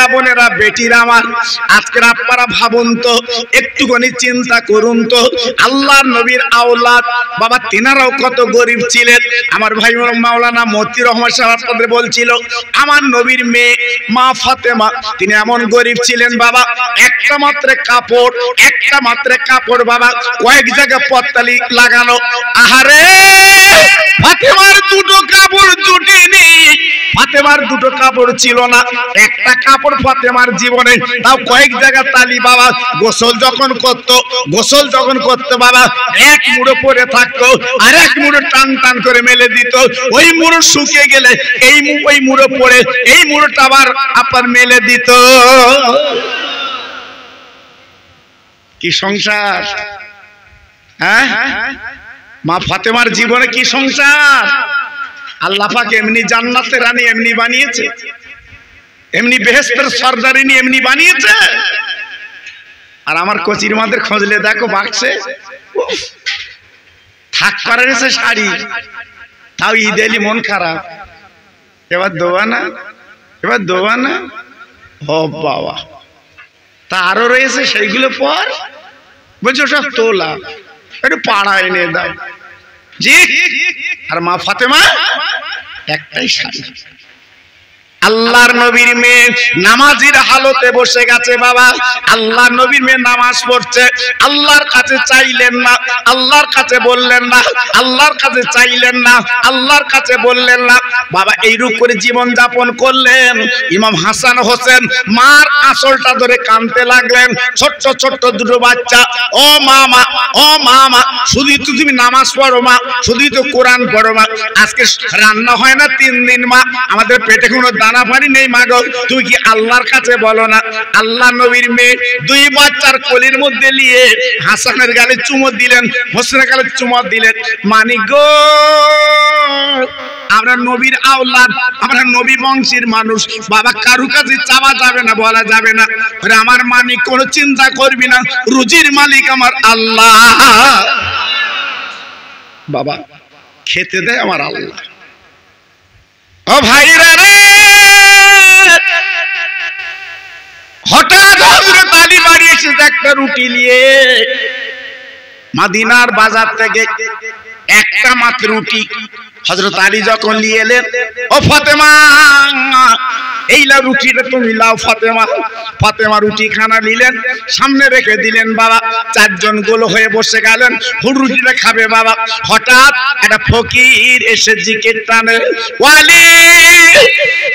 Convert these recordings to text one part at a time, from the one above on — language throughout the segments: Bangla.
মায়েরা বোনেরা বেটিরা আমার, আজকের আপনারা ভাবুন তো, একটুখানি চিন্তা করুন তো, আল্লাহর নবীর আওলাদ বাবা তিনারাও কত গরিব ছিলেন। আমার ভাই মাওলানা মতিউর রহমান সাহেব আপনাদের বলছিল, আমার নবীর মেয়ে মা ফাতেমা তিনি এমন গরিব ছিলেন বাবা, একটা মাত্র কাপড় বাবা, কয়েক জায়গায় পত্তালি লাগানো। আহারে ফাতেমার দুটো কাপড় জুটেনি, ফাতেমার দুটো কাপড় ছিল না, একটা কাপড় ফাতেমার জীবনে, তাও কয়েক জায়গা তালি বাবা। গোসল যখন করতো বাবা, এক মুড়ো পরে থাকতো, আর এক মুড়ো টান টান করে মেলে দিত। ওই মুড়ো শুকিয়ে গেলে ওই মুড়ো পরে এই মুড়োটা আবার আপনার মেলে দিত। কি সংসার! হ্যাঁ, মা ফাতেমার জীবনে কি সংসার! আল্লাহ পাক এমনি জান্নাতের রানী এমনি বানিয়েছে, এমনি বেহেশতের সরদারিনী এমনি বানিয়েছে। আর আমার কচির মাদের খোঁজলে দেখো বাক্সে থাক পারে রয়েছে শাড়ি, তাও ঈদ এলি মন খারাপ, এবার দেওয়া না ও বাবা। তা আরো রয়েছে সেইগুলো পর বলছো সব তোলা, একটু পাড়া এনে দাও জি। আর মা ফাতেমা একটাই শাড়ি। আল্লাহর নবীর মেয়ে নামাজের হালতে বসে গেছে বাবা, আল্লাহর নবীর মেয়ে নামাজ পড়ছে, আল্লাহর কাছে চাইলেন না, আল্লাহর কাছে বললেন না, আল্লাহর কাছে চাইলেন না, আল্লাহর কাছে বললেন না বাবা। এইরূপ করে জীবন যাপন করলেন। ইমাম হাসান হোসেন মার আঁচলটা ধরে কাঁদতে লাগলেন। ছোট্ট ছোট্ট দুটো বাচ্চা, ও মামা শুধুই তো তুমি নামাজ পড়ো মা, শুধুই তো কোরআন পড়ো মা, আজকে রান্না হয় না 3 দিন মা, আমাদের পেটে কোনো দানা পানি নেই মা গো, তুমি কি আল্লাহর কাছে বলো না? আল্লাহ নবীর মেয়ে 2 বাচ্চার কোলের মধ্যে নিয়ে হাসানের গালে চুমো দিলেন, হোসেনের গালে চুমো দিলেন। মানিক গো, আমরা নবীর আওলাদ, আমরা নবী বংশের মানুষ বাবা, কারু কাছে চাওয়া যাবে না, বলা যাবে না আমার মানিক কোনো চিন্তা করবি না, রুজির মালিক আমার আল্লাহ বাবা, খেতে দেয় আমার আল্লাহ। ও ভাইরা রে, হঠাৎ হযরত আলী বাড়ি এসে একটা রুটি নিয়ে মদিনার বাজার থেকে একটা মাত্র রুটি হযরত আলী যখন নিয়ে এলেন, ও ফাতেমা এই লাও রুটিটা তুমি লাও ফাতেমা। ফাতেমা রুটি খানা নিলেন, সামনে রেখে দিলেন বাবা। 4 জন গোল হয়ে বসে গেলেন, রুটিটা খাবে বাবা। হঠাৎ একটা ফকির এসে জিকির টানে, ওয়ালি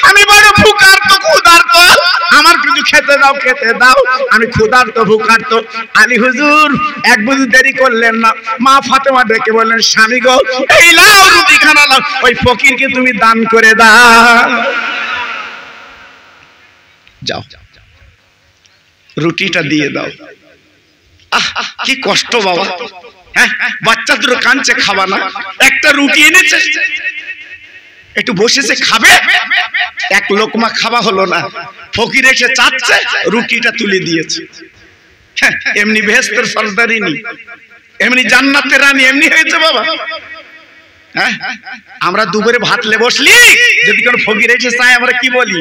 আমি বড় ভুকার্ত ক্ষুধার্ত, আমার কিছু খেতে দাও, আমি ক্ষুধার্ত ভুকার্ত। আলী হুজুর এক বুঝি দেরি করলেন না, মা ফাতেমা ডেকে বললেন, স্বামী গো এই লাও রুটি খানা লাও, ওই ফকিরকে তুমি দান করে দাও। যাও রুটিটা দিয়ে দাও। কি কষ্ট বাবা, হ্যাঁ বাচ্চা দুটো কাঁদছে, খাবা না, একটা রুটি এনেছে, একটু বসেছে খাবে, এক লোকমা খাওয়া হলো না, ফকির এসে চাচ্ছে, রুটিটা তুলে দিয়েছে। হ্যাঁ এমনি বেহেশতের সরদারিনী, এমনি জান্নাতের রানী এমনি হয়েছে বাবা। হ্যাঁ আমরা দুপুরে ভাত লে বসলি, যদি কোনো ফকির এসে চায় আমরা কি বলি?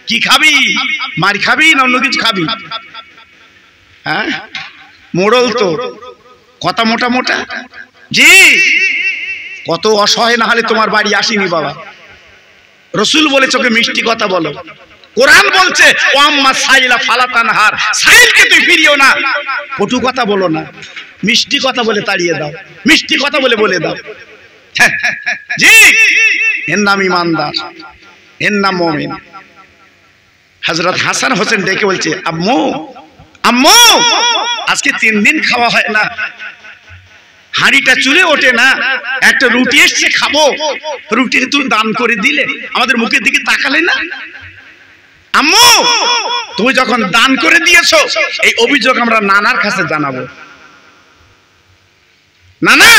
কি খাবি? মার খাবি না অন্য কিছু খাবি? হ্যাঁ মোড়ল তো কথা মোটা মোটা জি, কত অসহায় না হলে তোমার বাড়ি আসিনি বাবা। রসুল বলেছে ওকে মিষ্টি কথা বলো, কোরআন বলছে ও আম্মা সাইলা ফালাতানহার, সাইলকে তুই ফিরিও না, কটু কথা বলো না, মিষ্টি কথা বলে তাড়িয়ে দাও, মিষ্টি কথা বলে দাও। জি এর নাম ইমানদার, এর নাম মুমিন। হযরত হাসান হোসেন ডেকে বলছে, আম্মু আম্মু আজকে 3 দিন খাওয়া হয় না, হাঁড়িটা চুলে ওঠে না, একটা রুটি এসছে খাবো, রুটি তুমি দান করে দিলে, আমাদের মুখের দিকে তাকালে না। আম্মু তুমি যখন দান করে দিয়েছো, এই অভিযোগ আমরা নানার কাছে জানাবো। নানা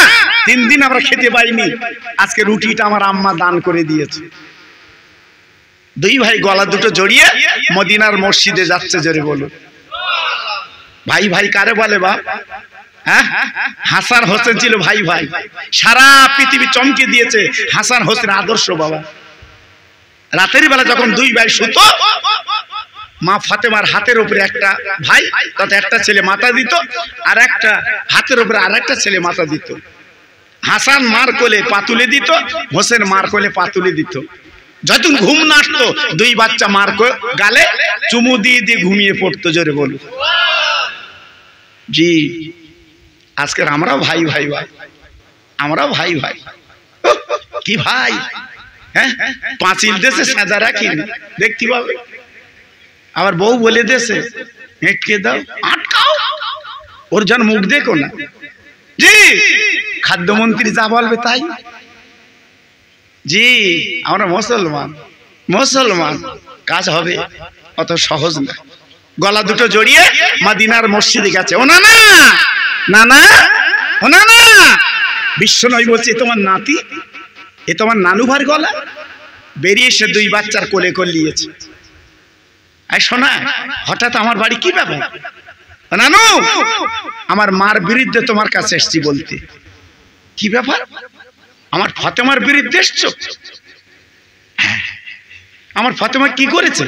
3 দিন আমরা খেতে পাইনি, আজকে রুটিটা আমার আম্মা দান করে দিয়েছে। 2 ভাই গলা দুটো জড়িয়ে মদিনার মসজিদে যাচ্ছে, জোরে বলো ভাই ভাই কারে বলে বাপ? হ্যাঁ হাসান হোসেন ছিল ভাই ভাই, সারা পৃথিবী চমকে দিয়েছে হাসান হোসেন আদর্শ বাবা। রাতের বেলা যখন 2 ভাই শুতো, মা ফাতেমার হাতের উপরে একটা ভাই, তাতে একটা ছেলে মাথা দিত, আর একটা হাতের উপরে আর একটা ছেলে মাথা দিত। হাসান মার কোলে পা তুলে দিত, হোসেন মার কোলে পা তুলে দিত। যতক্ষণ ঘুম না আসতো দুই বাচ্চা মার গালে চুমু দিয়ে দিয়ে ঘুমিয়ে পড়তো। জোরে বলুন জি। আজকের আমরাও ভাই ভাই ভাই, আমরাও ভাই ভাই। কি ভাই, হ্যাঁ পাঁচিল দেশে সাজা রাখি দেখতে পাবে, আবার বউ বলে দেশে হেঁটকে দাও আটকাও, ওর যেন মুখ দেখো না। জি খাদ্যমন্ত্রী যা বলবে তাই। জি আমরা মুসলমান, মুসলমান কাজ হবে অত সহজ না। গলা দুটো জড়িয়ে মদিনার মসজিদে গেছে। ও না না না না, ও না না, বিশ্ব নয় বলছে তোমার নাতি, এ তোমার নানু ভার গলা। বেরিয়ে এসে দুই বাচ্চার কোলে করে নিয়েছে। আই শোনা, হঠাৎ আমার বাড়ি কি ব্যাপার? নানু আমার মার বিরুদ্ধে তোমার কাছে এসছি বলতে। কি ব্যাপার? আমার ফাতেমার বিরুদ্ধে এসছো? আমার ফাতেমা কি করেছে?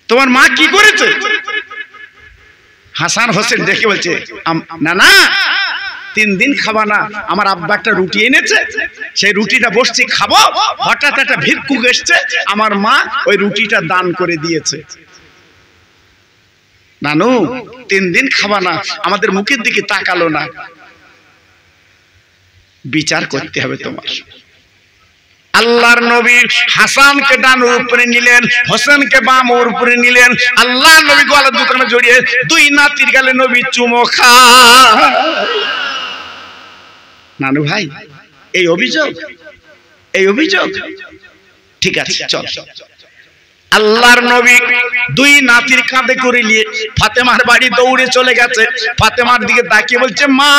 তোমার মা কি করেছে? হাসান হোসেন দেখে বলছে না না, 3 দিন খাবা না। আমার আব্বা একটা রুটি এনেছে, সেই রুটিটা বসছি খাবো, হঠাৎ একটা ভিক্ষুক এসছে, আমার মা ওই রুটিটা দান করে দিয়েছে। নানু 3 দিন খাবা না, আমাদের মুখের দিকে তাকালো না। বিচার করতে হবে তোমার। আল্লাহর নবী হাসানকে ডান উপরে নিলেন, হোসেনকে বাম উপরে নিলেন। আল্লাহর নবী গলা দুখানে জড়িয়ে দুই নাতির গালে নবী চুমো খায়। নানু ভাই এই অভিযোগ, এই অভিযোগ ঠিক আছে চল। আল্লাহর নবী দুই নাতির কাঁধে করে নিয়ে ফাতেমার বাড়ি দৌড়ে চলে গেছে। ফাতেমার দিকে তাকিয়ে বলছে মা,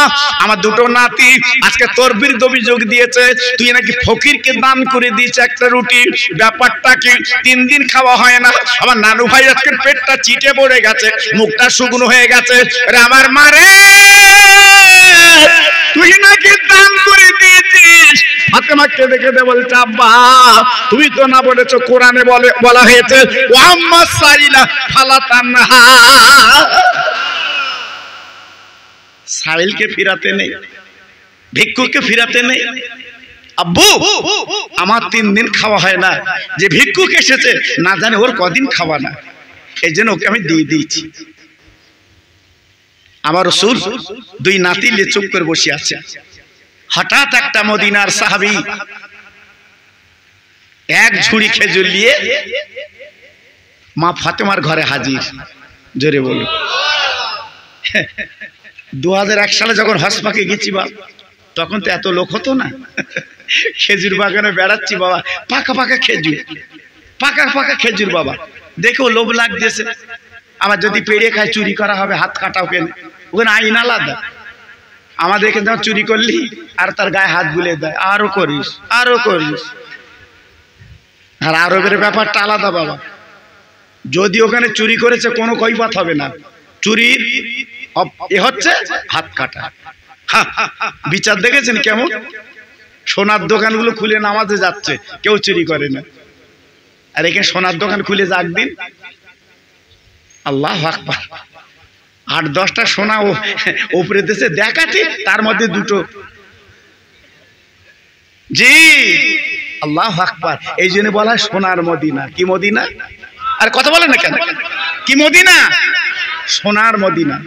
আমার দুটো নাতি আজকে তোর বিরুদ্ধে অভিযোগ দিয়েছে, তুই নাকি ফকিরকে দান করে দিয়েছে একটা রুটি। ব্যাপারটা কি? 3 দিন খাওয়া হয় না। আমার নানু ভাই আজকে পেটটা চিটে পড়ে গেছে, মুখটা শুকনো হয়ে গেছে। আরে আমার মা রে, তুই নাকি দান করে দিয়েছিস। ফাতেমা কেঁদে কেঁদে বলছে আব্বা তুমি তো না বলেছো, কোরআনে বলা হয়েছে ওয়াম্মা সাইলা ফালা তানহা। সাইলকে ফিরাতে নেই, ভিক্ষুককে ফিরাতে নেই। আব্বু আমার 3 দিন খাওয়া হয় না, যে ভিক্ষুক এসেছে না জানে ওর কদিন খাওয়া না, এই জন্য ওকে আমি দিয়ে দিয়েছি। আমার রাসূল দুই নাতি নিয়ে চুপ করে বসে আছে। হঠাৎ একটা মদিনার সাহাবী এক ঝুড়ি খেজুর নিয়ে মা ফাতেমার ঘরে হাজির। জোরে বলুন। 2001 সালে যখন হজ পাকে গেছি বাবা, তখন তো এত লোক হতো না। খেজুর বাগানে বেড়াচ্ছি বাবা, পাকা পাকা খেজুর, পাকা পাকা খেজুর বাবা, দেখেও লোভ লাগতেছে। আবার যদি পেড়ে খায় চুরি করা হবে, হাত কাটাও কেন, ওখানে আইন আলাদা। আমাদের এখানে যখন চুরি করলি আর তার গায়ে হাত বুলে দেয়, আরো করিস আরো করিস। আর আরবের ব্যাপারটা আলাদা বাবা, যদি ওখানে চুরি করেছে কোনো কৈফিয়ত হবে না, চুরির এ হচ্ছে হাত কাটা। বিচার দেখেছেন কেমন? সোনার দোকানগুলো খুলে নামাজে যাচ্ছে, কেউ চুরি করে না। আর এখানে সোনার দোকান খুলে যাক দিন, আল্লাহু আকবার, 8-10টা সোনা উপরে দেশে দেখাচ্ছি, তার মধ্যে 2টো। জি আল্লাহু আকবার। এই জন্য বলা হয় সোনার মদিনা। কি মদিনা? আর কথা বলে না কেন? কি মদিনা? সোনার মদিনা।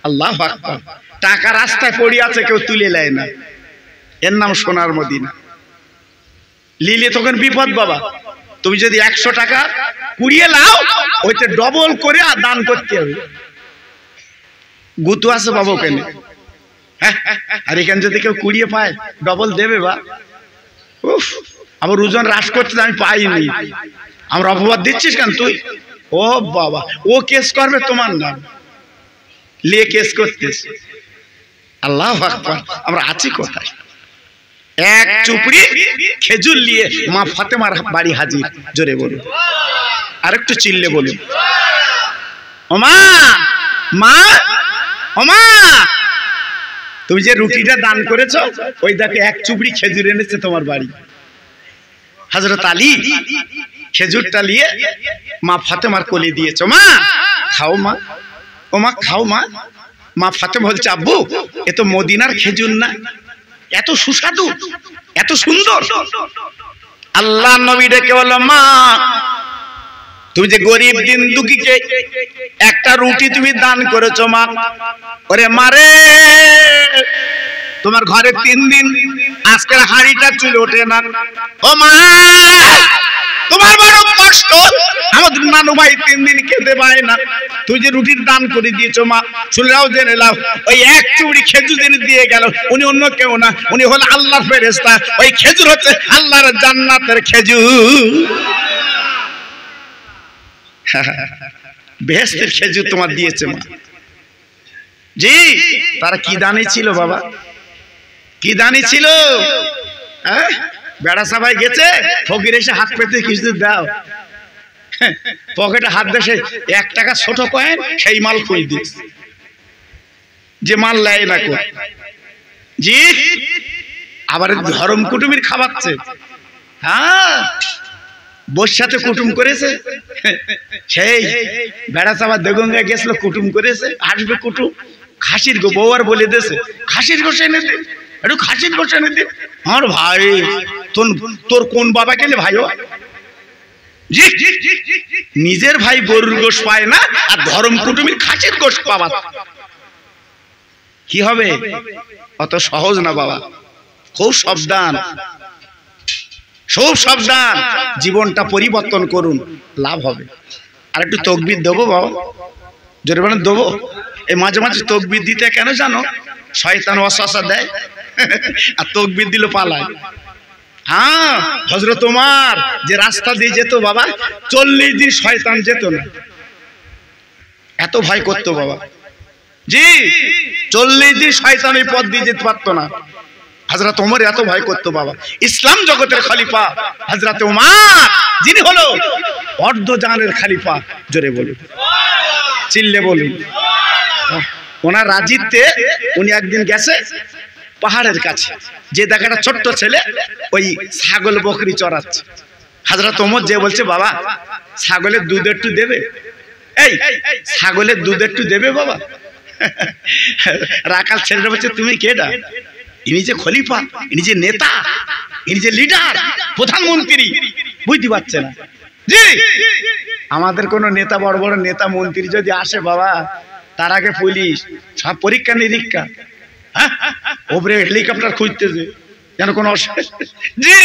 আল্লাহু আকবার। টাকা রাস্তায় পড়ে আছে, কেউ তুলে নেয় না, এর নাম সোনার মদিনা। লিলে তখন বিপদ বাবা। তুমি যদি 100 টাকা কুড়িয়ে লাও, ওইতে ডবল করে দান করতে হবে। গুতু আছে বাবা ওখানে। আর এখানে যদি কেউ কুড়িয়ে পায়, ডবল দেবে বা। উফ, আবার ওজন হ্রাস করতে আমি পাইনি। আমরা অপবাদ দিচ্ছিস কেন তুই? ও বাবা, ও কেস করবে তোমার নাম, লে কেস করতেছ। আল্লাহু আকবার। আমরা আছি কোথায়? এক চুপড়ি খেজুর নিয়ে মা ফাতেমার বাড়ি হাজির। জোরে বলুন, আরেকটু চিল্লে বলুন, ও মা, মা, ও মা, তুমি যে রুটিটা দান করেছো, ওই দেখো এক চুপড়ি খেজুর এনেছে তোমার বাড়ি। হযরত আলী খেজুরটা নিয়ে মা ফাতেমার কোলে দিয়েছো, মা খাও মা, ও মা খাও মা। মা ফাতেমা বলছে আব্বু এ তো মদিনার খেজুর না, এত সুস্বাদু এত সুন্দর। আল্লাহ নবী ডেকে বলল মা তুমি যে গরিব দিন দুঃখীকে একটা রুটি তুমি দান করেছো মা, ওরে মারে তোমার ঘরে 3 দিন আজকের হাঁড়িটা চুলে ওঠে না। ও মা তোমার বড় কষ্ট, আমাদের নানু ভাই 3 দিন খেতে পায় না, তুই যে রুটির দান করে দিয়েছো মা, শুনলাও জেনে নাও ওই এক চুড়ি খেজুর যিনি দিয়ে গেল উনি অন্য কেউ না, উনি হলো আল্লাহর ফেরেশতা। ওই খেজুর হচ্ছে আল্লাহর জান্নাতের খেজুর, বেহেশতের খেজুর তোমার দিয়েছে মা। জি তারা কি দানি ছিল বাবা, কি দানি ছিল। হ্যাঁ বেড়া সবাই গেছে, ফকির এসে হাত পেতে কিছু দাও, পকেটে হাত দেশে 1 টাকা ছোট কয়েন, সেই মাল খুঁজ দিস যে মাল লাই না কো। জি আবার ধর্ম কুটুমির খাওয়াচ্ছে। হ্যাঁ বসাতে কুটুম করেছে, সেই বেড়া চাপা দেগঙ্গা গেছিল কুটুম করেছে, আসবে কুটুম খাসির গো বউ আর বলে দিয়েছে খাসির গোশ এনে দে, একটু খাসির গোশ এনে দে। আমার ভাই তোর কোন বাবা কেলে ভাই, জি নিজের ভাই গরুর গোশ পায় না আর ধর্ম কুটুমির খাসির গোশ পাবা, কি হবে? অত সহজ না বাবা, খুব সাবধান, খুব সাবধান, জীবনটা পরিবর্তন করুন, লাভ হবে। আর একটু তকবীর দেবো বাবা, জোরে বলেন দেবো। এই মাঝে মাঝে তকবীর দিতে কেন জানো, শয়তান ওয়াসওয়াসা দেয় আর তকবীর দিল পালায়। হ্যাঁ হযরত ওমর যে রাস্তা দিয়ে যেত বাবা 40 দিন শয়তান যেত না, এত ভয় করতো বাবা। জি 40 দিন শয়তান ওই পথ দিয়ে যেতে পারতো না। হযরত ওমর এত ভয় করতো বাবা। ইসলাম জগতের খলিফা হযরত ওমর, যিনি হলো অর্ধ জাহানের খলিফা, জোরে বলুন চিল্লে বলুন। ওনার রাজিতে উনি একদিন গেছে পাহাড়ের কাছে, যে দেখাটা ছোট্ট ছেলে ওই ছাগল বকরি চড়াচ্ছে। হযরত ওমর যে বলছে বাবা ছাগলের দুধ একটু দেবে, এই ছাগলের দুধ একটু দেবে বাবা। রাখাল ছেলেটা বলছে তুমি কেডা? ইনি যে খলিফা, ইনি যে নেতা, ইনি যে লিডার, প্রধানমন্ত্রী, বুঝতে পারছে না। জি আমাদের কোন নেতা, বড় বড় নেতা মন্ত্রী যদি আসে বাবা, তার আগে পুলিশ সব পরীক্ষা নিরীক্ষা, হ্যাঁ ওপরে হেলিকপ্টার খুঁজতেছে যেন কোনো জি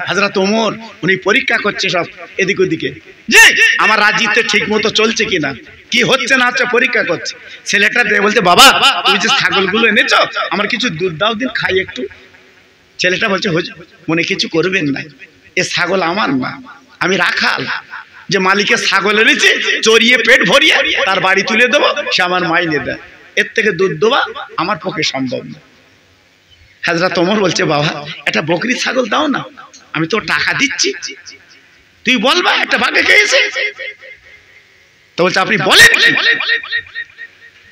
হযরত ওমর উনি পরীক্ষা করছে সব এদিক ওদিকে, জি আমার রাজ্যতে ঠিক মতো চলছে কিনা, কি হচ্ছে না হচ্ছে পরীক্ষা করছে। ছেলেটা দিয়ে বলতে বাবা তুমি যে ছাগলগুলো এনেছো আমার কিছু দুধ দাও দিন খাই একটু। ছেলেটা বলছে হুজুর মনে কিছু করবেন না, এ ছাগল আমার না, আমি রাখাল, যে মালিকের ছাগল এনেছে চড়িয়ে পেট ভরিয়ে তার বাড়ি তুলে দেবো, সে আমার মাইনে দেয়, এর থেকে দুধ দেওয়া আমার পক্ষে সম্ভব না। হযরত ওমর বলছে বাবা একটা বকরি ছাগল দাও না, আমি তো টাকা দিচ্ছি, তুই বলবা একটা বাঘে খেয়েছে। তো বলছে আপনি বলেন কি,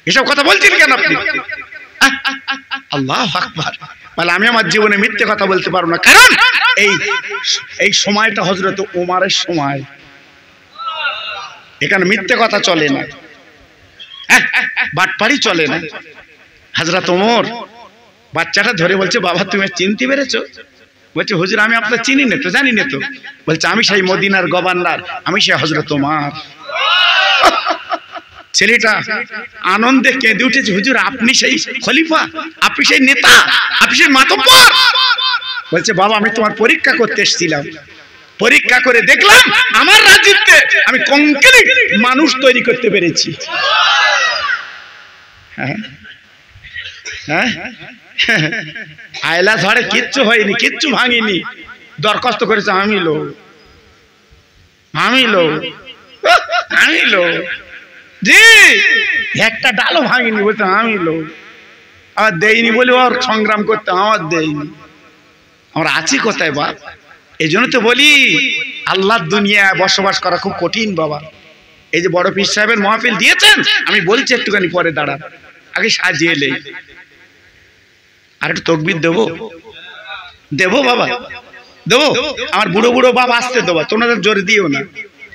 এসব কথা বলছেন কেন আপনি? আল্লাহু আকবার। বলে আমি আমার জীবনে মিথ্যে কথা বলতে পারবো না, কারণ এই সময়টা হযরত ওমরের সময়, এখানে মিথ্যে কথা চলে না, বাটপাড়ি চলে না। হযরত ওমর বাচ্চাটা ধরে বলছে বাবা তুমি চিনতে পেরেছো? বলছে হুজুর আমি আপনার চিনি না তো, জানি না তো। বলছে আমি সেই মদিনার গভর্নর, আমি সেই হযরত ওমর। ছেলেটা আনন্দে কেঁদে উঠেছে, হুজুর আপনি সেই খলিফা, আপনি সেই নেতা, আপনি সেই মাতব্বর। বলছে বাবা আমি তোমার পরীক্ষা করতে এসেছিলাম, পরীক্ষা করে দেখলাম আমার রাজ্যে আমি কংক্রিট মানুষ তৈরি করতে পেরেছি। হ্যাঁ হ্যাঁ আয়লা ঝড়ে কিচ্ছু হয়নি, কিচ্ছু ভাঙিনি, দরখাস্ত করেছে আমি লো, আমি লো, আমি লো, জি একটা ডালও ভাঙিনি, বলতে আমি লো, আমার দেয়নি বলে ওর সংগ্রাম করতে, আমার দেয়নি, আমরা আছি কোথায় বাপ? এই জন্য তো বলি আল্লাহর দুনিয়ায় বসবাস করা খুব কঠিন বাবা। এই যে বড় পীর সাহেবের মাহফিল দিয়েছেন, আমি বলছি একটুখানি পরে দাঁড়ান, আগে সাজিয়ে এলেই। আর একটু তকবীর দেবো, দেবো বাবা দেবো, আমার বুড়ো বুড়ো বাবা আসতে দেবো, তোমরা জোর দিও না,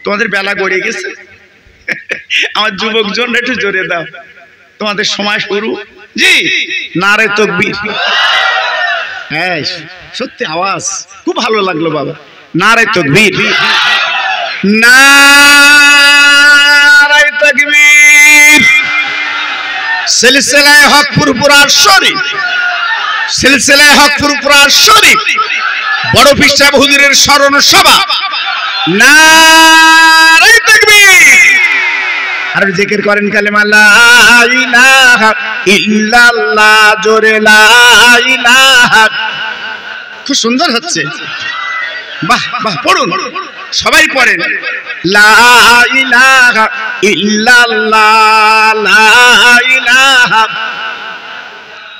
তোমাদের বেলা গড়িয়ে গেছে। আমার যুবকজন একটু জোরে দাও, তোমাদের সময় শুরু। জি, নারে তাকবীর। হ্যাঁ সত্যি আওয়াজ খুব ভালো লাগলো বাবা। নারে তাকবীর, নারে তাকবীর। সিলসিলায়ে হক ফুরফুরা শরীফ, সিলসিলায়ে হক ফুরফুরা শরীফ বড় পীর সাহেব হুজুরের স্মরণ সভা। নারে তাকবীর। আর জিকির করেন কালেমা লা ইলাহা ইল্লাল্লাহ, জোরে লা ইলাহা। খুব সুন্দর হচ্ছে, বাহ বাহ। পড়ুন, সবাই পড়েন লা ইলাহা ইল্লাল্লাহ, লা ইলাহা।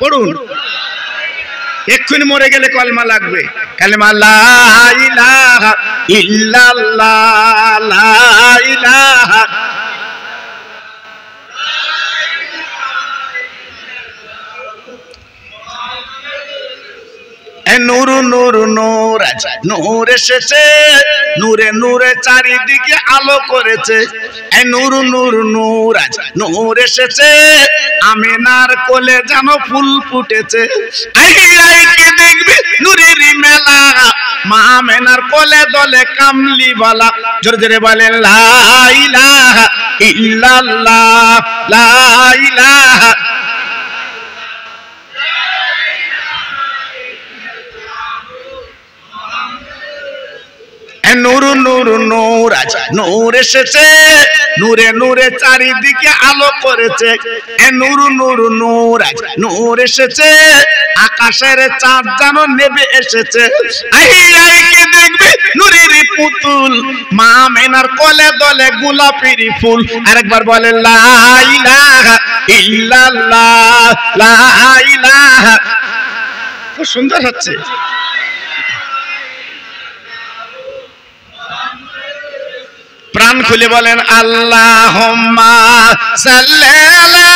পড়ুন, এক্ষুনি মরে গেলে কলমা লাগবে। কালেমা লা ইলাহা ইল্লাল্লাহ, লা ইলাহা। নূর নূর নূর আছে, নূর এসেছে, নূরে নূরে চারিদিকে আলো করেছে। নূর নূর নূর আছে, নূর এসেছে, আমিনার কোলে যেন ফুল ফুটেছে। আইকে দেখবি নূরের মেলা, মা আমিনার কোলে দলে কামলি বালা। জোরে জোরে বলেন লা ইলাহা ইল্লাল্লাহ, লা ইলাহা। নূর নূর নূর আছে, নূর এসেছে, নূরে নূরে চারিদিকে আলো করেছে। নূর নূর নূর আছে, নূর এসেছে, আকাশের চাঁদ যেন নেবে এসেছে। আইকে দেখবে নূরের পুতুল, মা আমিনার কোলে দলে গোলাপের ফুল। আরেকবার বলেন লা ইলাহা ইল্লাল্লাহ, লা ইলাহা। খুব সুন্দর হচ্ছে। প্রাণ খুলে বলেন আল্লাহুম্মা সাল্লি আলা।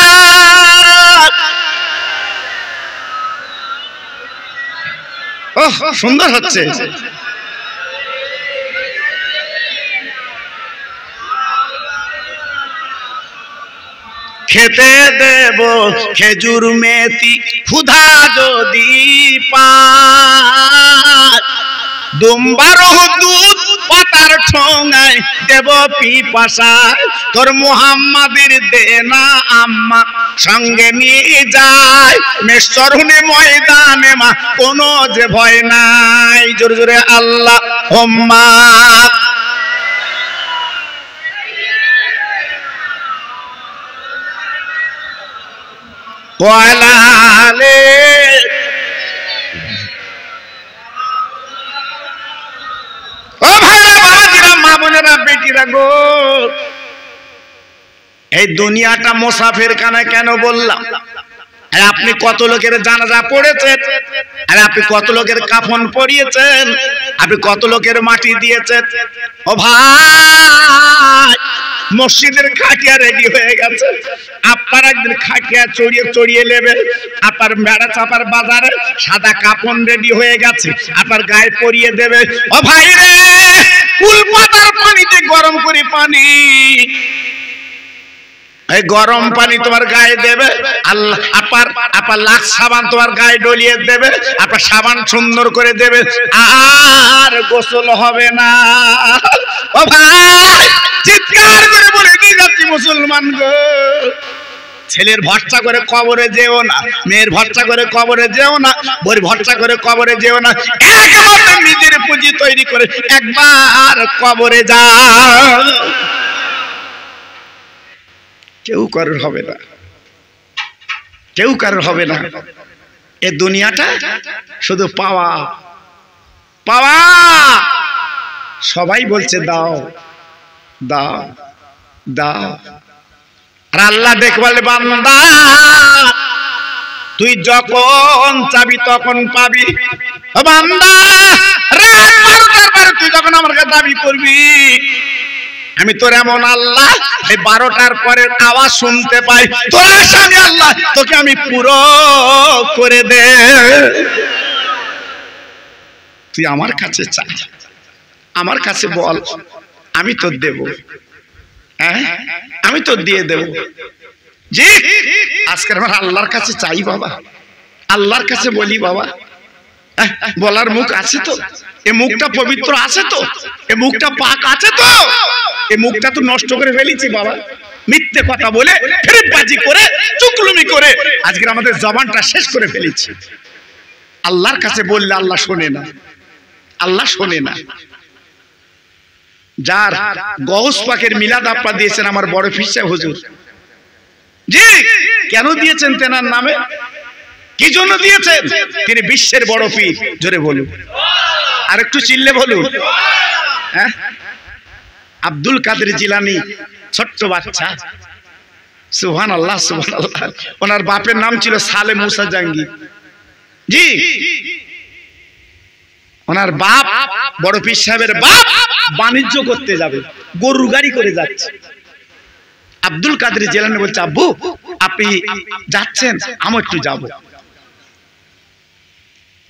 ওহ সুন্দর হচ্ছে। খেতে দেব খেজুর মেথি, ক্ষুধা যদি পায়, দুম্বার দুধ পাতার ঠোঙায় দেব পিপাসায়। তোর মুহাম্মাদের দেনা আম্মা সঙ্গে নিয়ে যায়, মেশরুনে ময়দানে মা কোনো যে ভয় নাই। জোরে জোরে আল্লাহুম্মা। ওয়ালা আলে। ও ভাইরা বাবাজিরা, মা বোনেরা, বেটিরা গো, এই দুনিয়াটা মুসাফির খানা কেন বললাম? আর আপনি কত লোকের জানাজা পড়েছেন, আর আপনি কত লোকের কাফন পরিয়েছেন, আপনি কত লোকের মাটি দিয়েছেন। ও ভাই, মসজিদের খাটিয়া রেডি হয়ে গেছে, আপনার একদিন খাটিয়া চড়িয়ে চড়িয়ে নেবে। আপনার মেড়া চাপার বাজারে সাদা কাপড় রেডি হয়ে গেছে, আপনার গায়ে পরিয়ে দেবে। ও ভাই রে, কুল পাতার পানিতে গরম করে পানি, এই গরম পানি তোমার গায়ে দেবে। আল্লাহ আপনার লাখ সাবান তোমার গায়ে ডলিয়ে দেবে, আপনার সাবান সুন্দর করে দেবে, আর গোসল হবে না। ও ভাই, চিৎকার করে বলে দিয়ে যাচ্ছি মুসলমান গো, ছেলের ভরসা করে কবরে যেও না, মেয়ের ভরসা করে কবরে যেও না, বউর ভরসা করে কবরে যেও না। একমাত্র নিজের পুঁজি তৈরি করে একবার কবরে যাও। কেউ কারোর হবে না, কেউ কারোর হবে না। এ দুনিয়াটা শুধু পাওয়া পাওয়া। সবাই বলছে দাও দাও দাও, আর আল্লাহ দেখ বলে বান্দা তুই যখন চাবি তখন পাবি। বান্দা রাত 12টার পরে তুই যখন আমার কাছে দাবি করবি, আমি তোর এমন আল্লাহ এই 12টার পরে আওয়াজ শুনতে পাই, তোর আশা আমি আল্লাহ তোকে আমি পুরো করে দে। তুই আমার কাছে চা, আমার কাছে বল, আমি তোর দেব, হ্যাঁ আমি তোর দিয়ে দেব। জি আজকে আমার আল্লাহর কাছে চাই বাবা, আল্লাহর কাছে বলি বাবা, বলার মুখ আছে তো? এ মুখটা পবিত্র আছে তো? এ মুখটা পাক আছে তো? এ মুখটা তো নষ্ট করে ফেলেছি বাবা, মিথ্যে কথা বলে, ফেরেববাজি করে, চুগলুমি করে আজকে আমাদের জবানটা শেষ করে ফেলেছি। আল্লাহর কাছে বললে আল্লাহ শোনে না, আল্লাহ শোনে না। যার গৌস পাকের মিলাদ আপনারা দিয়েছেন আমার বড় পীর সাহেব হুজুর, জি কেন দিয়েছেন তেনার নামে? কি জন্য দিয়েছেন? তিনি বিশ্বের বড় পীর। জোরে বলুন, আর একটু চিল্লে বলুন। হ্যাঁ আব্দুল কাদের জিলানী ছোট্ট বাচ্চা, সুবহানাল্লাহ সুবহানাল্লাহ। ওনার বাপের নাম ছিল সালে মুসা জাঙ্গি। জি ওনার বাপ বড় পীর সাহেবের বাপ বাণিজ্য করতে যাবে, গরুর গাড়ি করে যাচ্ছে। আব্দুল কাদের জিলানী বলছে আব্বু আপনি যাচ্ছেন, আমি একটু যাব।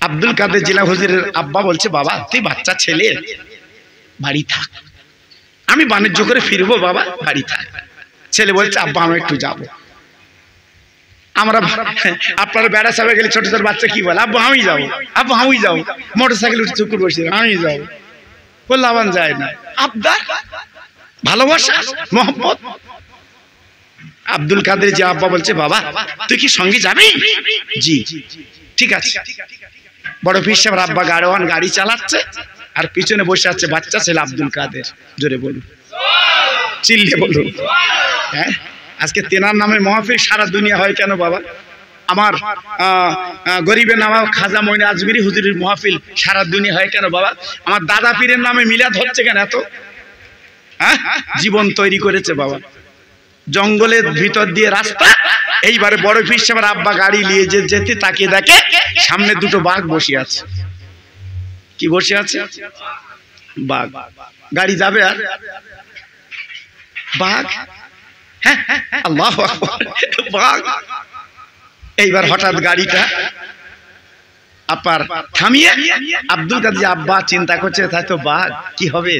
আব্দুল কাদের জিলানী হুজুরের আব্বা বলছে বাবা তুই বাচ্চা ছেলে, বাড়ি থাক, আমি বাণিজ্য করে ফিরবো বাবা, বাড়ি থাক। ছেলে বলছে আব্বা আমি একটু যাব। আমরা আপনারা বেড়া সাবে গেলে ছোট ছোট বাচ্চা কি বলে, আব্বু আমি যাবো, আব্বু আমি যাবো, মোটর সাইকেল উঠে চুকুর বসে আমি যাবো, বললে আবার যায় না। আব্দা ভালোবাসা মোহাম্মদ। আব্দুল কাদের যে আব্বা বলছে বাবা তুই কি সঙ্গে যাবি? জি ঠিক আছে। বড় পীর সাহেব আব্বা গাড়োয়ান গাড়ি চালাচ্ছে, আর পিছনে বসে আছে বাচ্চা ছেলে আব্দুল কাদের। জোরে বলুন, চিল্লে বলুন। হ্যাঁ আজকে তেনার নামে মাহফিল সারা দুনিয়া হয় কেন বাবা? আমার গরিবের নামে খাজা মঈন আজমিরি হুজুরের মাহফিল সারা দুনিয়া হয় কেন বাবা? আমার দাদা পীরের নামে মিলাদ হচ্ছে কেন এত? হ্যাঁ জীবন তৈরি করেছে বাবা, জঙ্গলের ভিতর দিয়ে রাস্তা। এইবারে বড় পীর সাহেবের আব্বা গাড়ি নিয়ে যেতে তাকিয়ে দেখে সামনে দুটো বাঘ বসে আছে। কি বসে আছে? বাঘ। গাড়ি যাবে আর বাঘ, হ্যাঁ আল্লাহু আকবার, বাঘ। এইবার হঠাৎ গাড়িটা আপার থামিয়ে আব্দুল কাদের আব্বা চিন্তা করছে তাই তো বাঘ, কি হবে?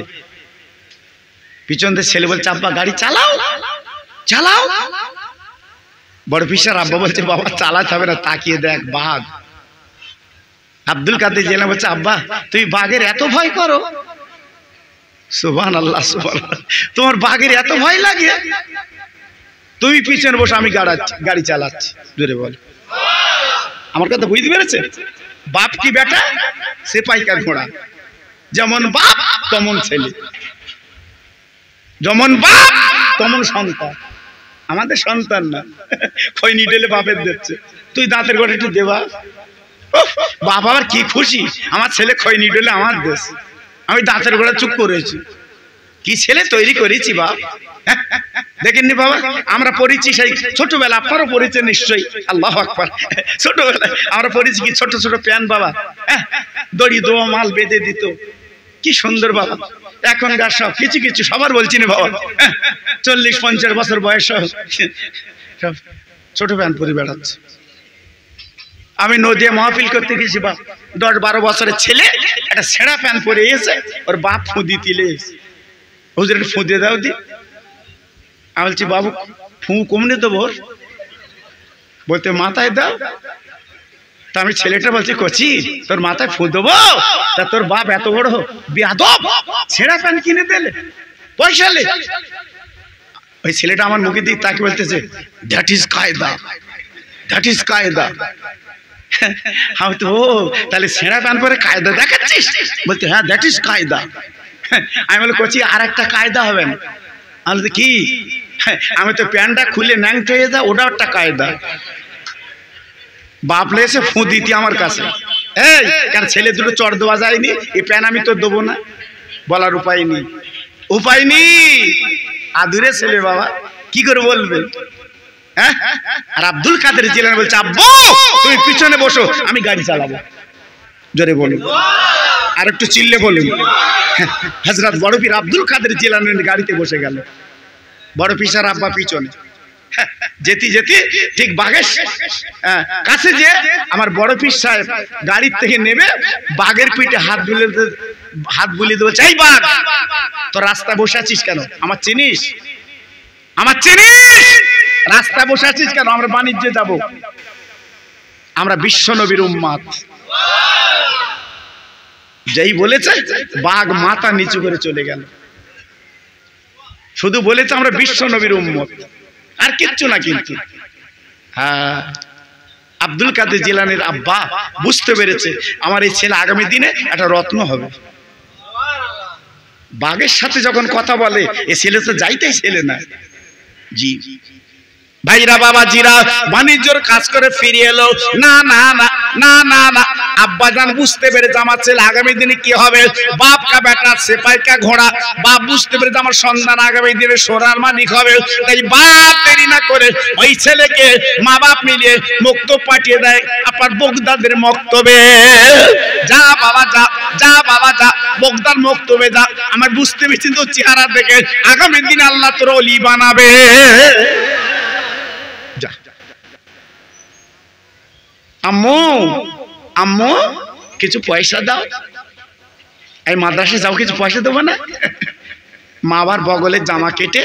পিছন থেকে ছেলে বলছে আব্বা গাড়ি চালাও চালাও। বড় পীর সাহেব আব্বা বলছে বাবা চালাতে হবে না, তাকিয়ে দেখ বাঘ। আব্দুল কাদের জিলানী বলছে আব্বা তুই বাঘের এত ভয় করো? সুবহানাল্লাহ সুবহানাল্লাহ, তোমার বাঘের এত ভয় লাগে? তুমি পিছনে বসে, আমি গাড়ি চালাচ্ছি। জোরে বল। আমার কথা বুঝতে পেরেছে? বাপ কি বেটা, সে পাইকার ঘোড়া। যেমন বাপ তেমন ছেলে, যেমন বাপ তেমন সন্তান। আমাদের সন্তান না, খৈনি ঢেলে বাপের দিচ্ছে, তুই দাঁতের গোড়া একটু দেবা। বাপ আবার কি খুশি, আমার ছেলে খৈনি ঢেলে আমার দেশ, আমি দাঁতের গোড়া চুপ করেছি। কি ছেলে তৈরি করেছি বাপ। দেখেননি বাবা, আমরা পড়েছি সেই ছোটবেলা, আপনারও পড়েছেন নিশ্চয়ই। আল্লাহু আকবার। ছোটবেলায় আমরা পড়েছি কি ছোট ছোট প্যান বাবা, দড়ি দোয়া মাল বেঁধে দিত, কি সুন্দর বাবা। এখনকার সব কিছু কিছু সবার বলছি না বাবা, 40-50 বছর বয়স সব ছোট প্যান্ট পরে বেড়াচ্ছে। আমি নদিয়া মাহফিল করতে গেছি বাপ, 10-12 বছরের ছেলে একটা ছেঁড়া প্যান্ট পরে এসে ওর বাপ ফুঁদি দিলে, হুজুর একটু ফুঁ দিয়ে দাও দি। আমি বলছি বাবু ফুঁ কমনে দেবো, বলতে মাথায় দাও। তা আমি ছেলেটা বলছি কচি তোর মাথায় ফুঁ দেবো, তা তোর বাপ এত বড় বেয়াদব, ছেঁড়া প্যান্ট কিনে দিলে, পয়সা লে। ওই ছেলেটা আমার মুখের দিকে তাকে বলতেছে দ্যাট ইজ কায়দা, দ্যাট ইজ কায়দা। আমি তো ও তাহলে ছেঁড়া প্যান্ট পরে কায়দা দেখাচ্ছিস? বলতে হ্যাঁ দ্যাট ইজ কায়দা। আমি বলি কচি আর একটা কায়দা হবে না। আমি বলছি কি? আমি তো প্যান্টটা খুলে ন্যাংট হয়ে যা, ওটা একটা কায়দা। বাপলে এসে ফুঁ দিতি আমার কাছে, এই কার ছেলে দুটো চড় দেওয়া যায়নি, এই প্যান আমি তো দেবো না। বলার উপায় নেই, উপায় নেই। আদুরে ছেলে বাবা, কি করে বলবে? হ্যাঁ। আর আব্দুল কাদের জিলানী বলছে আব্বু তুমি পিছনে বসো, আমি গাড়ি চালাবো। জোরে বলুন, আর একটু চিল্লে বলুন। হযরত বড় পীর আব্দুল কাদের জিলানী গাড়িতে বসে গেল, বড় পীর আব্বা পিছনে। যেতে যেতে ঠিক বাঘের কাছে যে আমার বড় পীর সাহেব গাড়ির থেকে নেমে বাঘের পিঠে হাত হাত বুলিয়ে দেবো, এই বাঘ তো রাস্তা বসে আছিস কেন? আমার চিনিস? আমার চিনিস? রাস্তা বসে আছিস কেন? আমরা বাণিজ্যে যাব, আমরা বিশ্ব নবীর উম্মত। যেই বলেছে বাঘ মাথা নিচু করে চলে গেল। শুধু বলেছে আমরা বিশ্ব নবীর উম্মত, আর কিচ্ছু না। কিন্তু হ্যাঁ, আব্দুল কাদের জিলানীর আব্বা বুঝতে পেরেছে আমার এই ছেলে আগামী দিনে একটা রত্ন হবে। বাঘের সাথে যখন কথা বলে, এ ছেলে তো যাইতেই ছেলে না। জি ভাইরা বাবা জিরা বাণিজ্যর কাজ করে ফিরে এলো। না না না না না না, আব্বা জান বুঝতে পেরেছে আমার ছেলে আগামী দিনে কি হবে। বাপ কা বেটা সেপাই কা ঘোড়া, বাপ বুঝতে পেরেছে আমার সন্তান আগামী দিনে সোনার মালিক হবে। তাই বাপ দেরি না করে ওই ছেলেকে মা বাপ মিলিয়ে মক্তব পাঠিয়ে দেয় আপনার বগদাদের মক্তবে। যা বাবা যা, যা বাবা যা, বগদার মক্তবে যা। আমার বুঝতে পেরেছি তো চেহারা দেখে আগামী দিনে আল্লাহ তোর ওলি বানাবে। আম্মু আম্মু কিছু পয়সা দাও, এই মাদ্রাসা যাও, কিছু পয়সা দেবো না? মা আবার বগলের জামা কেটে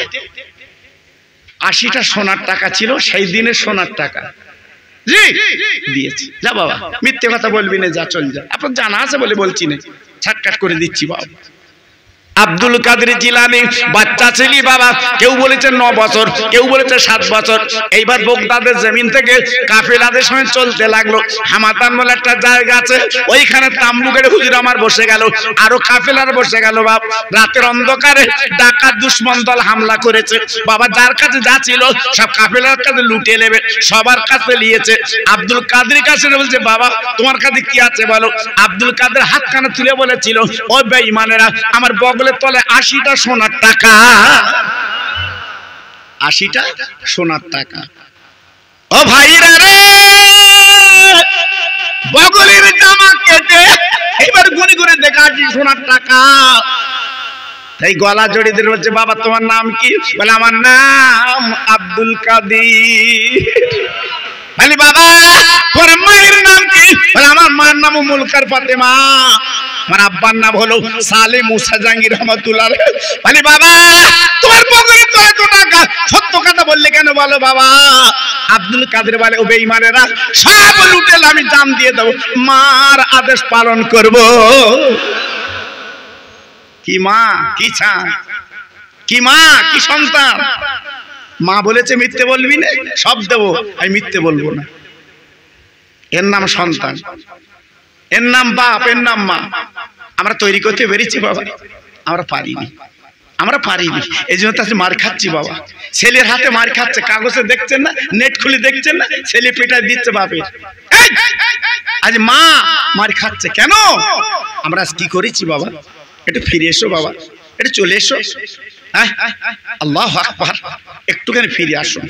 80টা সোনার টাকা ছিল, সেই দিনের সোনার টাকা জি দিয়েছি। যা বাবা, মিথ্যে কথা বলবি না, যা চল যা। আপনার জানা আছে বলে বলছি না, ছাটকাট করে দিচ্ছি বাবা। আব্দুল কাদের জিলানী বাচ্চা ছিলি বাবা, কেউ বলেছে 9 বছর, কেউ বলেছে 7 বছর। এইবার বগদাদের জমিন থেকে কাফেলাদের সঙ্গে চলতে লাগলো। হামাতান বলে একটা জায়গা আছে, ওইখানে তাম্বু গেড়ে হুজুর আমার বসে গেল, আরো কাফেলার বসে গেল। বাপ রাতের অন্ধকারে ডাকাত দুশ্মন দল হামলা করেছে বাবা। যার কাছে যা ছিল সব কাফেলার কাছে লুটে নেবে, সবার কাছে নিয়েছে। আব্দুল কাদের কাছে বলছে বাবা তোমার কাছে কি আছে বলো। আব্দুল কাদের হাতখানা তুলে বলেছিল, ও বেঈমানেরা, আমার বগল তলে 80টা সোনার টাকা, 80টা সোনার টাকা। ও ভাইরা রে, বগলের জামা কেটে এবার গুনি করে দেখা 80 সোনার টাকা। তাই গলা জড়িয়ে দিয়ে বলছে বাবা তোমার নাম কি? বলে আমার নাম আব্দুল কাদের। বলি বাবা তোর মায়ের নাম কি? বলে আমার মায়ের নাম মুলকার ফাতেমা, আমার আব্বার নাম হলো সালে মুসা জাহাঙ্গীর রহমাতুল্লাহ। বলি বাবা তোমার বগলে তো এত টাকা, সত্য কথা বললে কেন বলো বাবা? আব্দুল কাদের বলে ও বেঈমানেরা, সব লুটেল আমি জান দিয়ে দেবো, মার আদেশ পালন করব। কি মা, কি ছান, কি মা, কি সন্তান। মা বলেছে মিথ্যে বলবি না, সব দেবো, আমি মিথ্যে বলবো না। এর নাম সন্তান, এর নাম বাপ, এর নাম মা। আমরা তৈরি করতে পেরেছি বাবা? আমরা পারিনি, আমরা পারিনি। এই জন্য তাতে মার খাচ্ছি বাবা। ছেলের হাতে মার খাচ্ছে, কাগজে দেখছেন না, নেট খুলে দেখছেন না, ছেলে পেটায় দিচ্ছে বাপের। আজ মা মার খাচ্ছে কেন? আমরা আজ কি করেছি বাবা? একটু ফিরে এসো বাবা, একটু চলে এসো। আল্লাহু আকবার, একটুখানি ফিরে আসুন।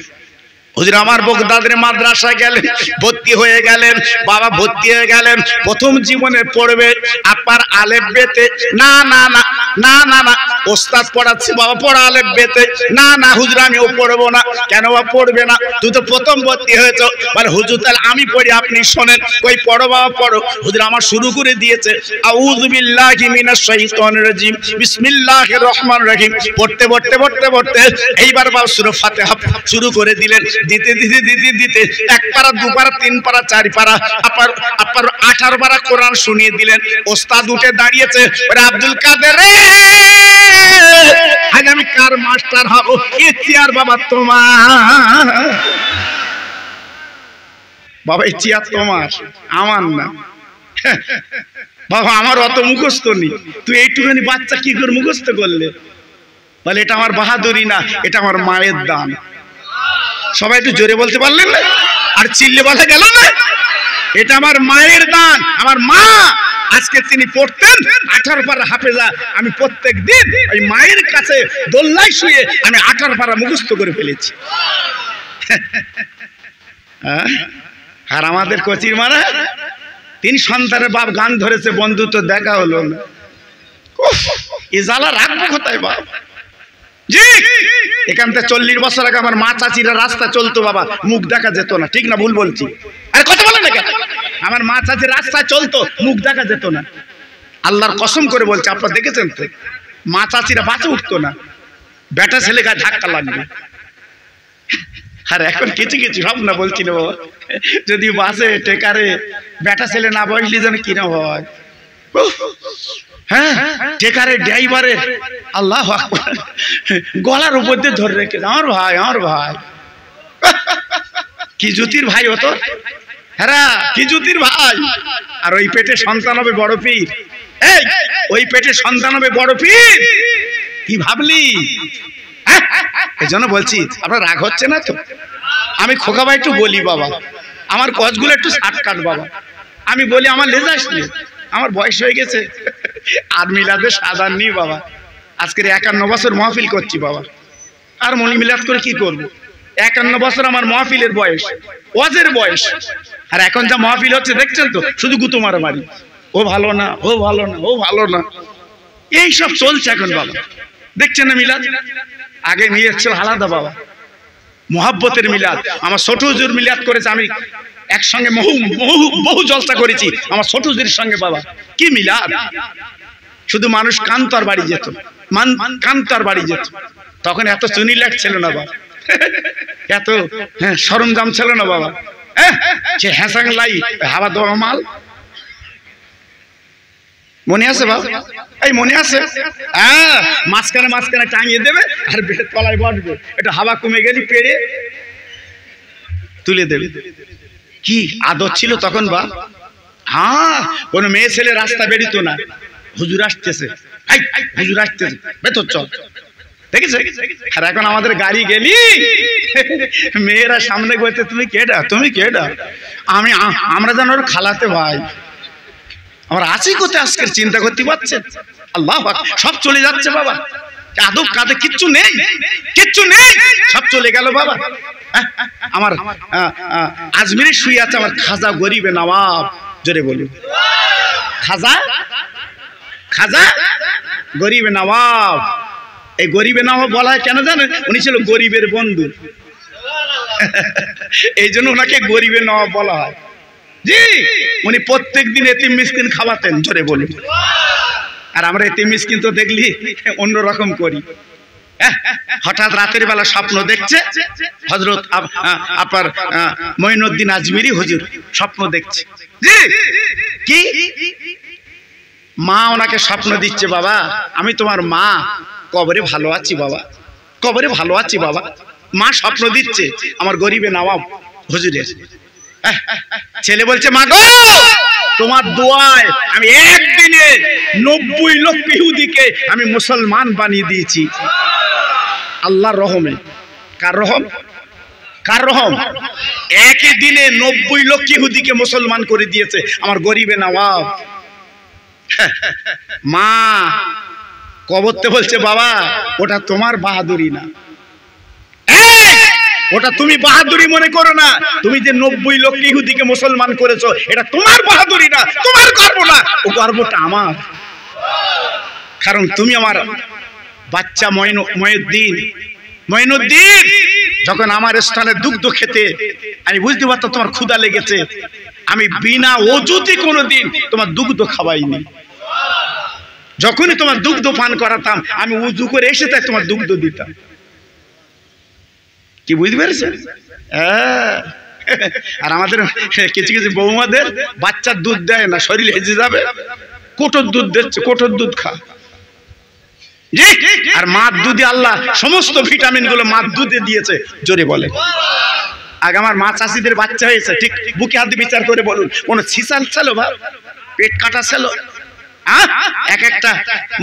হুজুর আমার বগদাদের মাদ্রাসায় গেলেন, ভর্তি হয়ে গেলেন বাবা, ভর্তি হয়ে গেলেন। প্রথম জীবনে পড়বে আপার আলেফ বেতে। না না না না না না, ওস্তাদ পড়াচ্ছে বাবা, পড়া আলেফ বেতে। না না হুজুর আমিও পড়বো না। কেন বা পড়বে না? তুই তো প্রথম ভর্তি হয়েছ। বলে হুজুর তাহলে আমি পড়ি, আপনি শোনেন। কই পড়ো বাবা পড়ো। হুজুর আমার শুরু করে দিয়েছে, আউযু বিল্লাহি মিনাশ শাইতানির রাজিম, বিসমিল্লাহির রহমানির রহিম। পড়তে পড়তে পড়তে পড়তে এইবার বাবা সূরা ফাতিহা শুরু করে দিলেন। দিতে দিতে দিতে দিতে 1 পারা 2 পারা 3 পারা 4 পারা আপার 18 পারা কোরআন শুনিয়ে দিলেন। ওস্তাদ উঠে দাঁড়িয়েছে, ওরে আব্দুল কাদের রে, আজ আমি কার মাস্টার হব? এ চেয়ার বাবা তোমার। বাবা এই চেয়ার তোমার, আমার না বাবা। আমার অত মুখস্থ নেই, তুই এইটুখানি বাচ্চা কি করে মুখস্থ করলে? বলে এটা আমার বাহাদুরি না, এটা আমার মায়ের দান। সবাই একটু জোরে বলতে পারলেন না? আর চিল্লে বলা গেল না? এটা আমার মায়ের দান। আমার মা আজকে তিনি পড়তেন 18 পারা হাফেজা। আমি প্রত্যেক দিন ওই মায়ের কাছে দোল্লায় শুয়ে আমি 18 পারা মুখস্থ করে ফেলেছি। আর আমাদের কচির মারা, তিনি সন্তানের বাপ গান ধরেছে, বন্ধু তো দেখা হলো না। এ জ্বালা রাখবো কোথায় বাপ? জি এখান থেকে 40 বছর আগে আমার মা চাচিরা রাস্তা চলতো বাবা, মুখ দেখা যেত না। ঠিক না ভুল বলছি? আরে কথা বলে না কেন? আমার মা চাচির রাস্তা চলতো, মুখ দেখা যেত না। আল্লাহর কসম করে বলছে, আপনারা দেখেছেন তো, মা চাচিরা বাঁচে উঠতো না, বেটা ছেলে গায়ে ধাক্কা লাগবে। আর এখন কিছু কিছু সব না বলছি না বাবা, যদি বাসে টেকারে বেটা ছেলে না বসলি যেন কিনা হয়। হ্যাঁ, টেকারে ড্রাইভারে আল্লাহু আকবার গলার উপর দিয়ে ধরে রেখে, আমার ভাই, আমার ভাই, কি জ্যোতির ভাই হতো, হ্যাঁ কি জ্যোতির ভাই। আর ওই পেটে সন্তান হবে বড় পীর, এই ওই পেটে সন্তান হবে বড় পীর, কি ভাবলি? এই জন্য বলছি, আপনার রাগ হচ্ছে না তো? আমি খোকা ভাই একটু বলি বাবা, আমার কজগুলো একটু শর্টকাট বাবা, আমি বলি আমার লেজ আসলে, আমার বয়স হয়ে গেছে, আর মিলাদে সাধারণ নেই বাবা। আজকের 51 বছর মাহফিল করছি বাবা, আর মনি মিলাদ করে কি করব? 51 বছর আমার মাহফিলের বয়স, ওয়াজের বয়স। আর এখন যা মাহফিল হচ্ছে দেখছেন তো, শুধু গুতো মারামারি, ও ভালো না, ও ভালো না, ও ভালো না, এই সব চলছে এখন বাবা। দেখছেন না মিলাদ? আগে মিলাদ ছিল আলাদা বাবা, মোহাব্বতের মিলাদ। আমার ছোট হুজুর মিলাদ করেছে, আমি একসঙ্গে বহু জলসা করেছি আমার ছোট হুজুরের সঙ্গে বাবা। কি মিলাদ! শুধু মানুষ কান্তর বাড়ি যেত, কান্তর বাড়ি যেত। তখন এত চুনি লাইট ছিল না বাবা, এত সরঞ্জাম ছিল না বাবা। সে হ্যাসাং লাইট, হাওয়া দেওয়া মাল, মনে আছে বাবা? এই মনে আছে? হ্যাঁ, মাঝখানে মাঝখানে টাঙিয়ে দেবে আর তলায় বসবে, একটু হাওয়া কমে গেলে পেরে তুলে দেবে। কি আদর ছিল তখন বা! হ্যাঁ, কোন মেয়ে ছেলে রাস্তা বেরিত না, হুজুর আসতেছে, হুজুর আসতেছে, ভেতর চল, দেখেছে? আর এখন আমাদের গাড়ি গেলি মেয়েরা সামনে বলতে, তুমি কেডা, তুমি কেডা? আমরা যেন ওর খালাতে ভাই, আমরা আছি কোথায় আজকের চিন্তা করতে পারছেন? আল্লাহ সব চলে যাচ্ছে বাবা, আদব কাঁধে কিচ্ছু নেই, কিচ্ছু নেই, সব চলে গেল বাবা। আমার আজমিরে শুয়ে আছে আমার খাজা গরিবে নবাব, জোরে বলি খাজা, খাজা গরিবে নবাব। এই গরিবে নবাব বলা হয় কেন জানেন? উনি ছিল গরিবের বন্ধু, এই জন্য ওনাকে গরিবে নবাব বলা হয়। জি, উনি প্রত্যেক দিন এতিম মিসকিন খাওয়াতেন, জোরে বলি। আর আমরা এতিম মিসকিন তো দেখলি অন্যরকম করি। হঠাৎ রাতের বেলা স্বপ্ন দেখছে হযরত আপনার মঈনুদ্দিন আজমিরি হুজুর, স্বপ্ন দেখছে। জি, কি মা ওনাকে স্বপ্ন দিচ্ছে, বাবা আমি তোমার মা, কবরে ভালো আছি বাবা, কবরে ভালো আছি বাবা। মা স্বপ্ন দিচ্ছে আমার গরিবে নবাব হুজুরের। ছেলে বলছে, মা গো তোমার দোয়ায় আমি একদিনে 90 লক্ষ ইহুদিকে আমি মুসলমান বানিয়ে দিয়েছি। আল্লাহর রহমে। কার রহম? কার রহম? একই দিনে 90 লক্ষ ইহুদিকে মুসলমান করে দিয়েছে আমার গরিবে নবাব। মা কবরতে বলছে, বাবা ওটা তোমার বাহাদুরি না, ওটা তুমি বাহাদুরি মনে করো না, তুমি যে 90 লক্ষ ইহুদিকে মুসলমান করেছো এটা তোমার বাহাদুরি না, তোমার গর্ব না, ও গর্বটা আমার। কারণ তুমি আমার বাচ্চা মঈনুদ্দিন যখন আমার স্থানে দুগ্ধ খেতে, আমি বুঝতে পারতাম তোমার ক্ষুধা লেগেছে, আমি বিনা ওযুতে কোনোদিন তোমার দুগ্ধ খাওয়াইনি। যখনই তোমার দুগ্ধ পান করাতাম আমি উযু করে এসে তাই তোমার দুগ্ধ দিতাম। কি বুঝতে পেরেছেন? আর আমাদের কিছু কিছু বৌমাদের বাচ্চার দুধ দেয় না, শরীর হেজে যাবে, কোটর দুধ দিচ্ছে, কোটর দুধ খা। আর মার দুধে আল্লাহ সমস্ত ভিটামিন গুলো মার দুধে দিয়েছে, জোরে বলে। আগে আমার মা চাষিদের বাচ্চা হয়েছে, ঠিক বুকে হাত দিয়ে বিচার করে বলুন, কোন ছিসাল ছিল বা পেট কাটা ছিল? এক একটা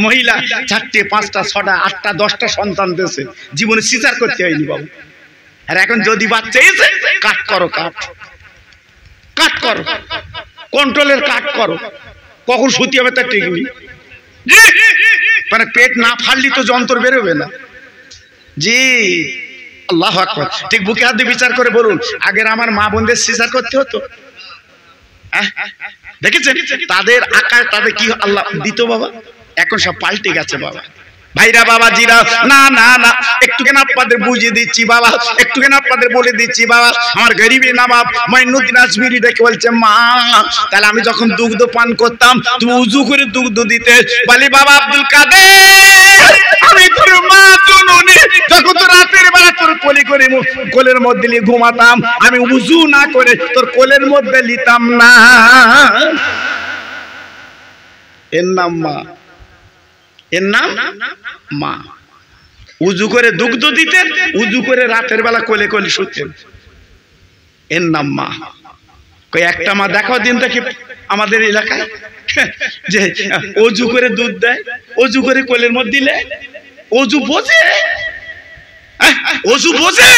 মহিলা 4টে 5টা 6টা 8টা 10টা সন্তান দিয়েছে, জীবনে সিজার করতে হয়নি বাবু। আর এখন যদি বাচ্চা এসে কাট করো, কাট কাট করো, কন্ট্রোলের কাট করো, কখন সুতি হবে তার ঠিক নেই। মানে পেট না ফাড়লি তো যন্ত্র বেরোবে না। জি, আল্লাহু আকবার। ঠিক বুকে হাত দিয়ে বিচার করে বলুন, আগের আমার মা বোনদের সিজার করতে হতো, দেখেছেন তাদের আকার, তাদের কি আল্লাহ দিত বাবা। এখন সব পাল্টে গেছে বাবা। ভাইরা বাবাজিরা, না না না, একটুখানি আপনাদের বুঝিয়ে দিচ্ছি বাবা, একটুখানি আপনাদের বলে দিচ্ছি বাবা। আমার গরিবে নবাব মঈনুদ্দিন আজমিরি ডেকে বলছে, মা তাহলে আমি যখন দুগ্ধ পান করতাম তুমি উজু করে দুগ্ধ দিতে। বলি বাবা আব্দুল কাদের, আমি তোর মা জননী, যখন তো রাতের বেলা তোর কোলে করে কোলের মধ্যে নিয়ে ঘুমাতাম, আমি উজু না করে তোর কোলের মধ্যে নিতাম না। এর নাম মা, এর নাম মা। উজু করে দুগ্ধ দিতেন, উজু করে রাতের বেলা কোলে কোলে শুতেন, এর নাম মা। কই একটা মা দেখাও দিন দেখি আমাদের এলাকায় যে অজু করে দুধ দেয়, অজু করে কোলের মধ্যে দিলে। অজু বোঝে, অজু বোঝে।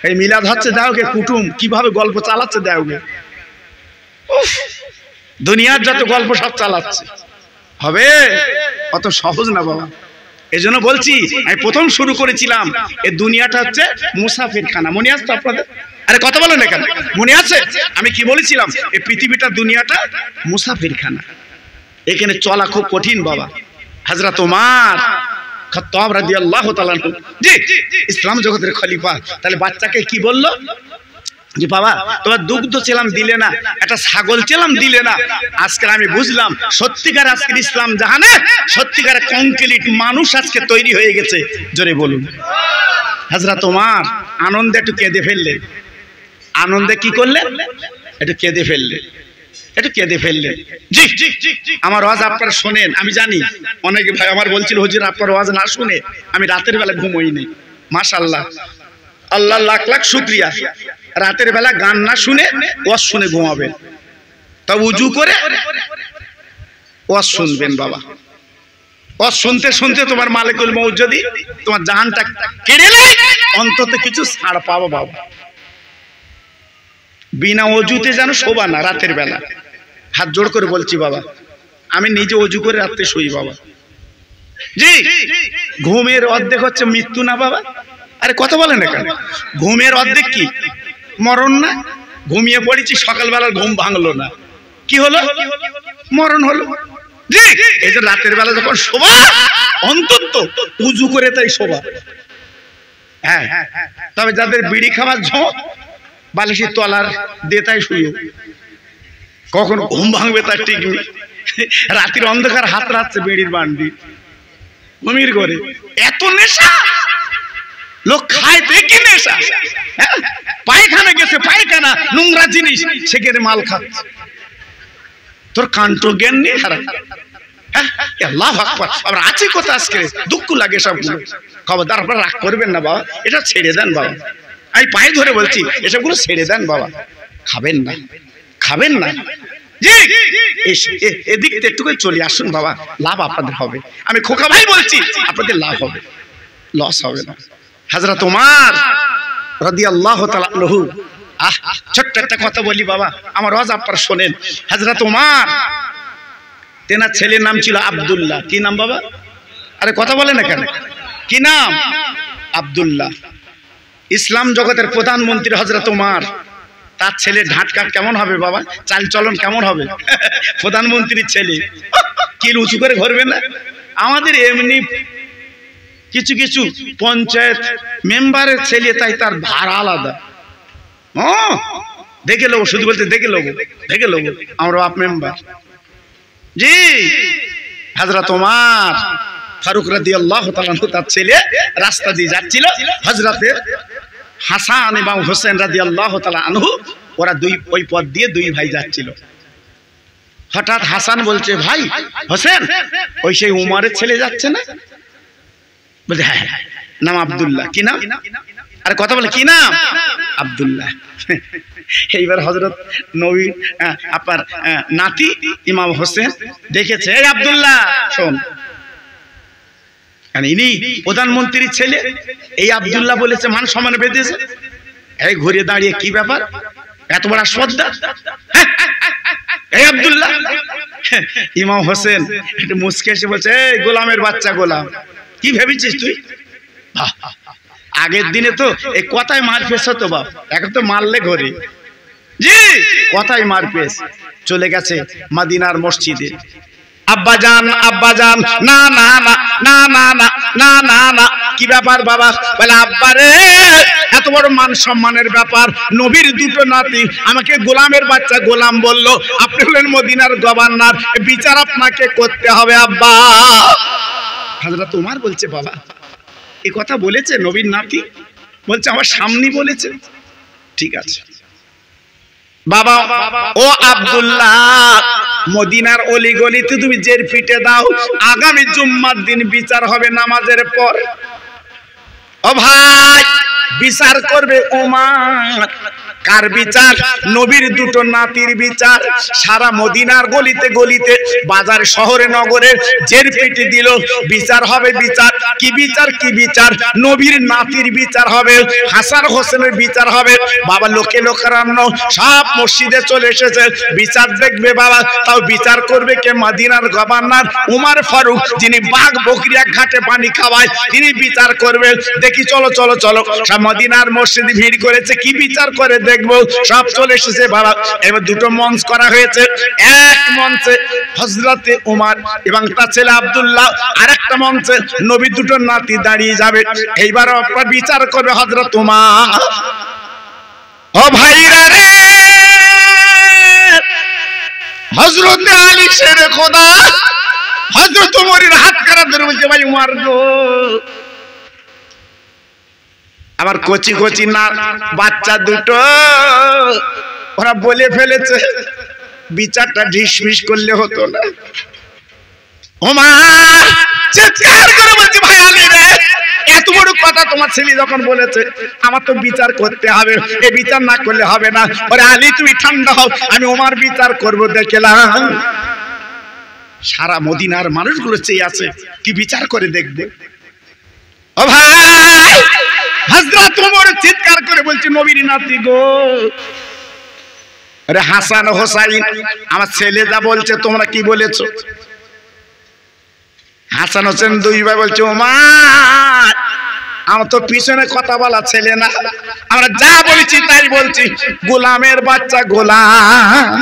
এই মিলাদ হচ্ছে, দাওগে কুটুম কিভাবে গল্প চালাচ্ছে, দাওগে দুনিয়ার যত গল্প সব চালাচ্ছে। হবে অত সহজ না বাবা। এই জন্য বলছি, আমি প্রথম শুরু করেছিলাম এই দুনিয়াটা হচ্ছে মুসাফির খানা। মনে আছে তো আপনাদের? আরে কথা বলেন এখানে, মনে আছে আমি কি বলেছিলাম? এই পৃথিবীটা দুনিয়াটা মুসাফির খানা, এখানে চলা খুব কঠিন বাবা। হযরত ওমর খাত্তাব রাদিয়াল্লাহু তাআলা আনহু, জি ইসলাম জগতের খলিফা, তাহলে বাচ্চাকে কি বললো যে বাবা তোমার দুগ্ধ ছিলাম দিলে না, একটা ছাগল ছিলাম দিলে না। আজকে আমি বুঝলাম সত্যিকার আজকে ইসলাম জাহানে সত্যিকার কংক্রিট মানুষ আজকে তৈরি হয়ে গেছে। জোরে বলুন। হযরত ওমর আনন্দে একটু কেঁদে ফেললেন। আনন্দে কি করলেন? একটু কেঁদে ফেললেন, একটু কেঁদে ফেললেন। জি আমার ওয়াজ আপনারা শোনেন, আমি জানি অনেকে ভাই আমার বলছিল হুজুর আপনার ওয়াজ না শুনে আমি রাতের বেলা ঘুমোইনি। মাশাআল্লাহ, আল্লাহ লাখ লাখ শুকরিয়া। রাতের বেলা গান না শুনে ওয়াজ শুনে ঘুমাবেন, তবে উজু করে ওয়াজ শুনবেন বাবা। ওয়াজ শুনতে শুনতে তোমার মালিকুল মউত যদি তোমার জাহানটা কেড়ে নেয়, অন্তত কিছু ছাড় পাবো বাবা। বিনা অজুতে যেন শোভা না রাতের বেলা। হাত জোড় করে বলছি বাবা, আমি নিজে অজু করে রাত্রে শুই বাবা। জি ঘুমের অর্ধেক হচ্ছে মৃত্যু না বাবা? আরে কথা বলেন এখানে, ঘুমের অর্ধেক কি মরণ না? ঘুমিয়ে পড়েছি, সকালবেলা ঘুম ভাঙলো না, কি হলো? মরণ হলো। জি এই যে রাতের বেলা যখন শোভা, অন্তত উজু করে তাই শোভা। হ্যাঁ তবে যাদের বিড়ি খাওয়ার ঝোঁক, বালিশের তলার দিয়ে তাই শুয়ে, কখন ঘুম ভাঙবে তার ঠিক নেই। রাতের অন্ধকার হাত রাখছে বিড়ির বান্ডি, ঘুমির করে। এত নেশা লোক খায় দেখি নেশা। পায়খানা গেছে, পায়খানা নোংরা জিনিস, সেখানে মাল খাচ্ছে। তোর কাণ্ড জ্ঞান নেই হারা। আল্লাহু আকবার। আবার আছে কথা, আজকে দুঃখ লাগে সবগুলো। খবরদার আপনারা রাগ করবেন না বাবা, এটা ছেড়ে দেন বাবা। আমি পায়ে ধরে বলছি এসবগুলো ছেড়ে দেন বাবা, খাবেন না, খাবেন না। জি এদিক থেকে একটু করে চলে আসুন বাবা, লাভ আপনাদের হবে। আমি খোকা ভাই বলছি, আপনাদের লাভ হবে, লস হবে না। হযরত ওমর রাদিয়াল্লাহু তাআলা আনহু, ছোট্ট একটা কথা বলি বাবা, আমার ওয়াজ আপনারা শোনেন। হযরত ওমর তেনার ছেলের নাম ছিল আব্দুল্লাহ। কি নাম বাবা? আরে কথা বলেন না কেন, কি নাম? আব্দুল্লাহ। ইসলাম জগতের প্রধানমন্ত্রী হযরত ওমর, তার ছেলে ঢাটকাট কেমন হবে বাবা, চাল চলন কেমন হবে? প্রধানমন্ত্রীর ছেলে কি উঁচু করে ঘুরবে না? আমাদের এমনি কিছু কিছু পঞ্চায়েত মেম্বারের ছেলে, তাই তার ভাড়া আলাদা। দেখে লোক, শুধু বলতে দেখে লোক, দেখে লোক, আমরা বাপ মেম্বার। জি হযরত ওমর ফারুক রাদিয়াল্লাহু তাআলা আনহু, তার ছেলে রাস্তা দিয়ে যাচ্ছিল, হযরতের হাসান এবং হোসেন রাদিয়াল্লাহু তাআলা আনহু, ওরা ওই পথ দিয়ে দুই ভাই যাচ্ছিল। হঠাৎ হাসান বলছে, ভাই হোসেন, ওই সেই উমরের ছেলে যাচ্ছে না? বলছে হ্যাঁ, নাম আব্দুল্লাহ। কি নাম? আরে কথা বলে কি নাম? আব্দুল্লাহ। এইবার হযরত নবী আপনার নাতি ইমাম হোসেন দেখেছে, এই আব্দুল্লাহ শোন, ইনি প্রধানমন্ত্রীর ছেলে, এই আব্দুল্লাহ বলেছে মান সম্মান বেঁধেছে। এই ঘুরে দাঁড়িয়ে, কি ব্যাপার, এত বড় শ্রদ্ধা? এই আব্দুল্লাহ। ইমাম হোসেন একটু মুচকে এসে বলছে, এই গোলামের বাচ্চা গোলাম, কি ভেবেছিস তুই? আগের দিনে তো এই কথায় মার পেশ হতো বাপ, এখন তো মারলে ঘরে। জি কথায় মার পেশ। চলে গেছে মদিনার মসজিদে, আব্বাজান আব্বাজান, না না না না না না না না না, কি ব্যাপার বাবা? বলে আব্বা রে, এত বড় মান সম্মানের ব্যাপার, নবীর দুটো নাতি আমাকে গোলামের বাচ্চা গোলাম বললো, আপনি হলেন মদিনার গভর্নর, বিচার আপনাকে করতে হবে আব্বা। হযরত ওমর বলছে বাবা এই কথা বলেছে নবীর নাতি? বলছে আমার সামনে বলেছে। ঠিক আছে বাবা, ও আব্দুল্লাহ, মদিনার অলি গলিতে তুমি জের পিটে দাও, আগামী জুম্মার দিন বিচার হবে নামাজের পর। ও ভাই, বিচার করবে ওমর। কার বিচার? নবীর দুটো নাতির বিচার। সারা মদিনার গলিতে গলিতে, বাজার শহরে নগরে জের পিটে দিল, বিচার হবে বিচার। কি বিচার? কি বিচার? নবীর নাতির বিচার হবে, হাসান হোসেনের বিচার হবে। বাবা লোকে লোকারণ্য সব মসজিদে চলে এসেছে, বিচার দেখবে বাবা। তাও বিচার করবে কে? মদিনার গভর্নর উমর ফারুক, যিনি বাঘ বকরি এক ঘাটে পানি খাওয়ায়, তিনি বিচার করবে। দেখি চলো চলো চলো, সব মদিনার মসজিদে ভিড় করেছে, কি বিচার করে দেখবো। সব চলে এসেছে বাবা। এবার দুটো মঞ্চ করা হয়েছে, এক মঞ্চে হযরতে ওমর এবং তার ছেলে আব্দুল্লাহ, আরেকটা মঞ্চে নবীর দুটো নাতি দাঁড়িয়ে যাবে। এইবার বিচার করবে হযরত ওমর। ও ভাইরা রে, হযরতে আলী শেরে খোদা হযরত ওমরের হাত কারা ধরে বলছে ভাই ওমর গো, আবার কচি কচি না বাচ্চা দুটো, ওরা বলে ফেলেছে, বিচারটা ঢিসমিস করলে হতো না। ওমর চিৎকার করে বলছে ভাই আলী রে, এত বড় কথা তোমার ছেলে যখন বলেছে, আমার তো বিচার করতে হবে, এই বিচার না করলে হবে না। ওরে আলী তুমি ঠান্ডা হও, আমি ওমর বিচার করব দেখলাম। সারা মদিনার মানুষগুলো চেয়ে আছে, কি বিচার করে দেখবে। ও ভাই, হযরত ওমর চিৎকার করে বলছে নবীর নাতি গো, আরে হাসান হোসাইন আমার ছেলে যা বলছে তোমরা কি বলেছো? হাসান হোসেন দুই ভাই বলছে ওমর আমার তো পিছনে কথা বলা ছেলে না, আমরা যা বলেছি তাই বলছি, গোলামের বাচ্চা গোলাম।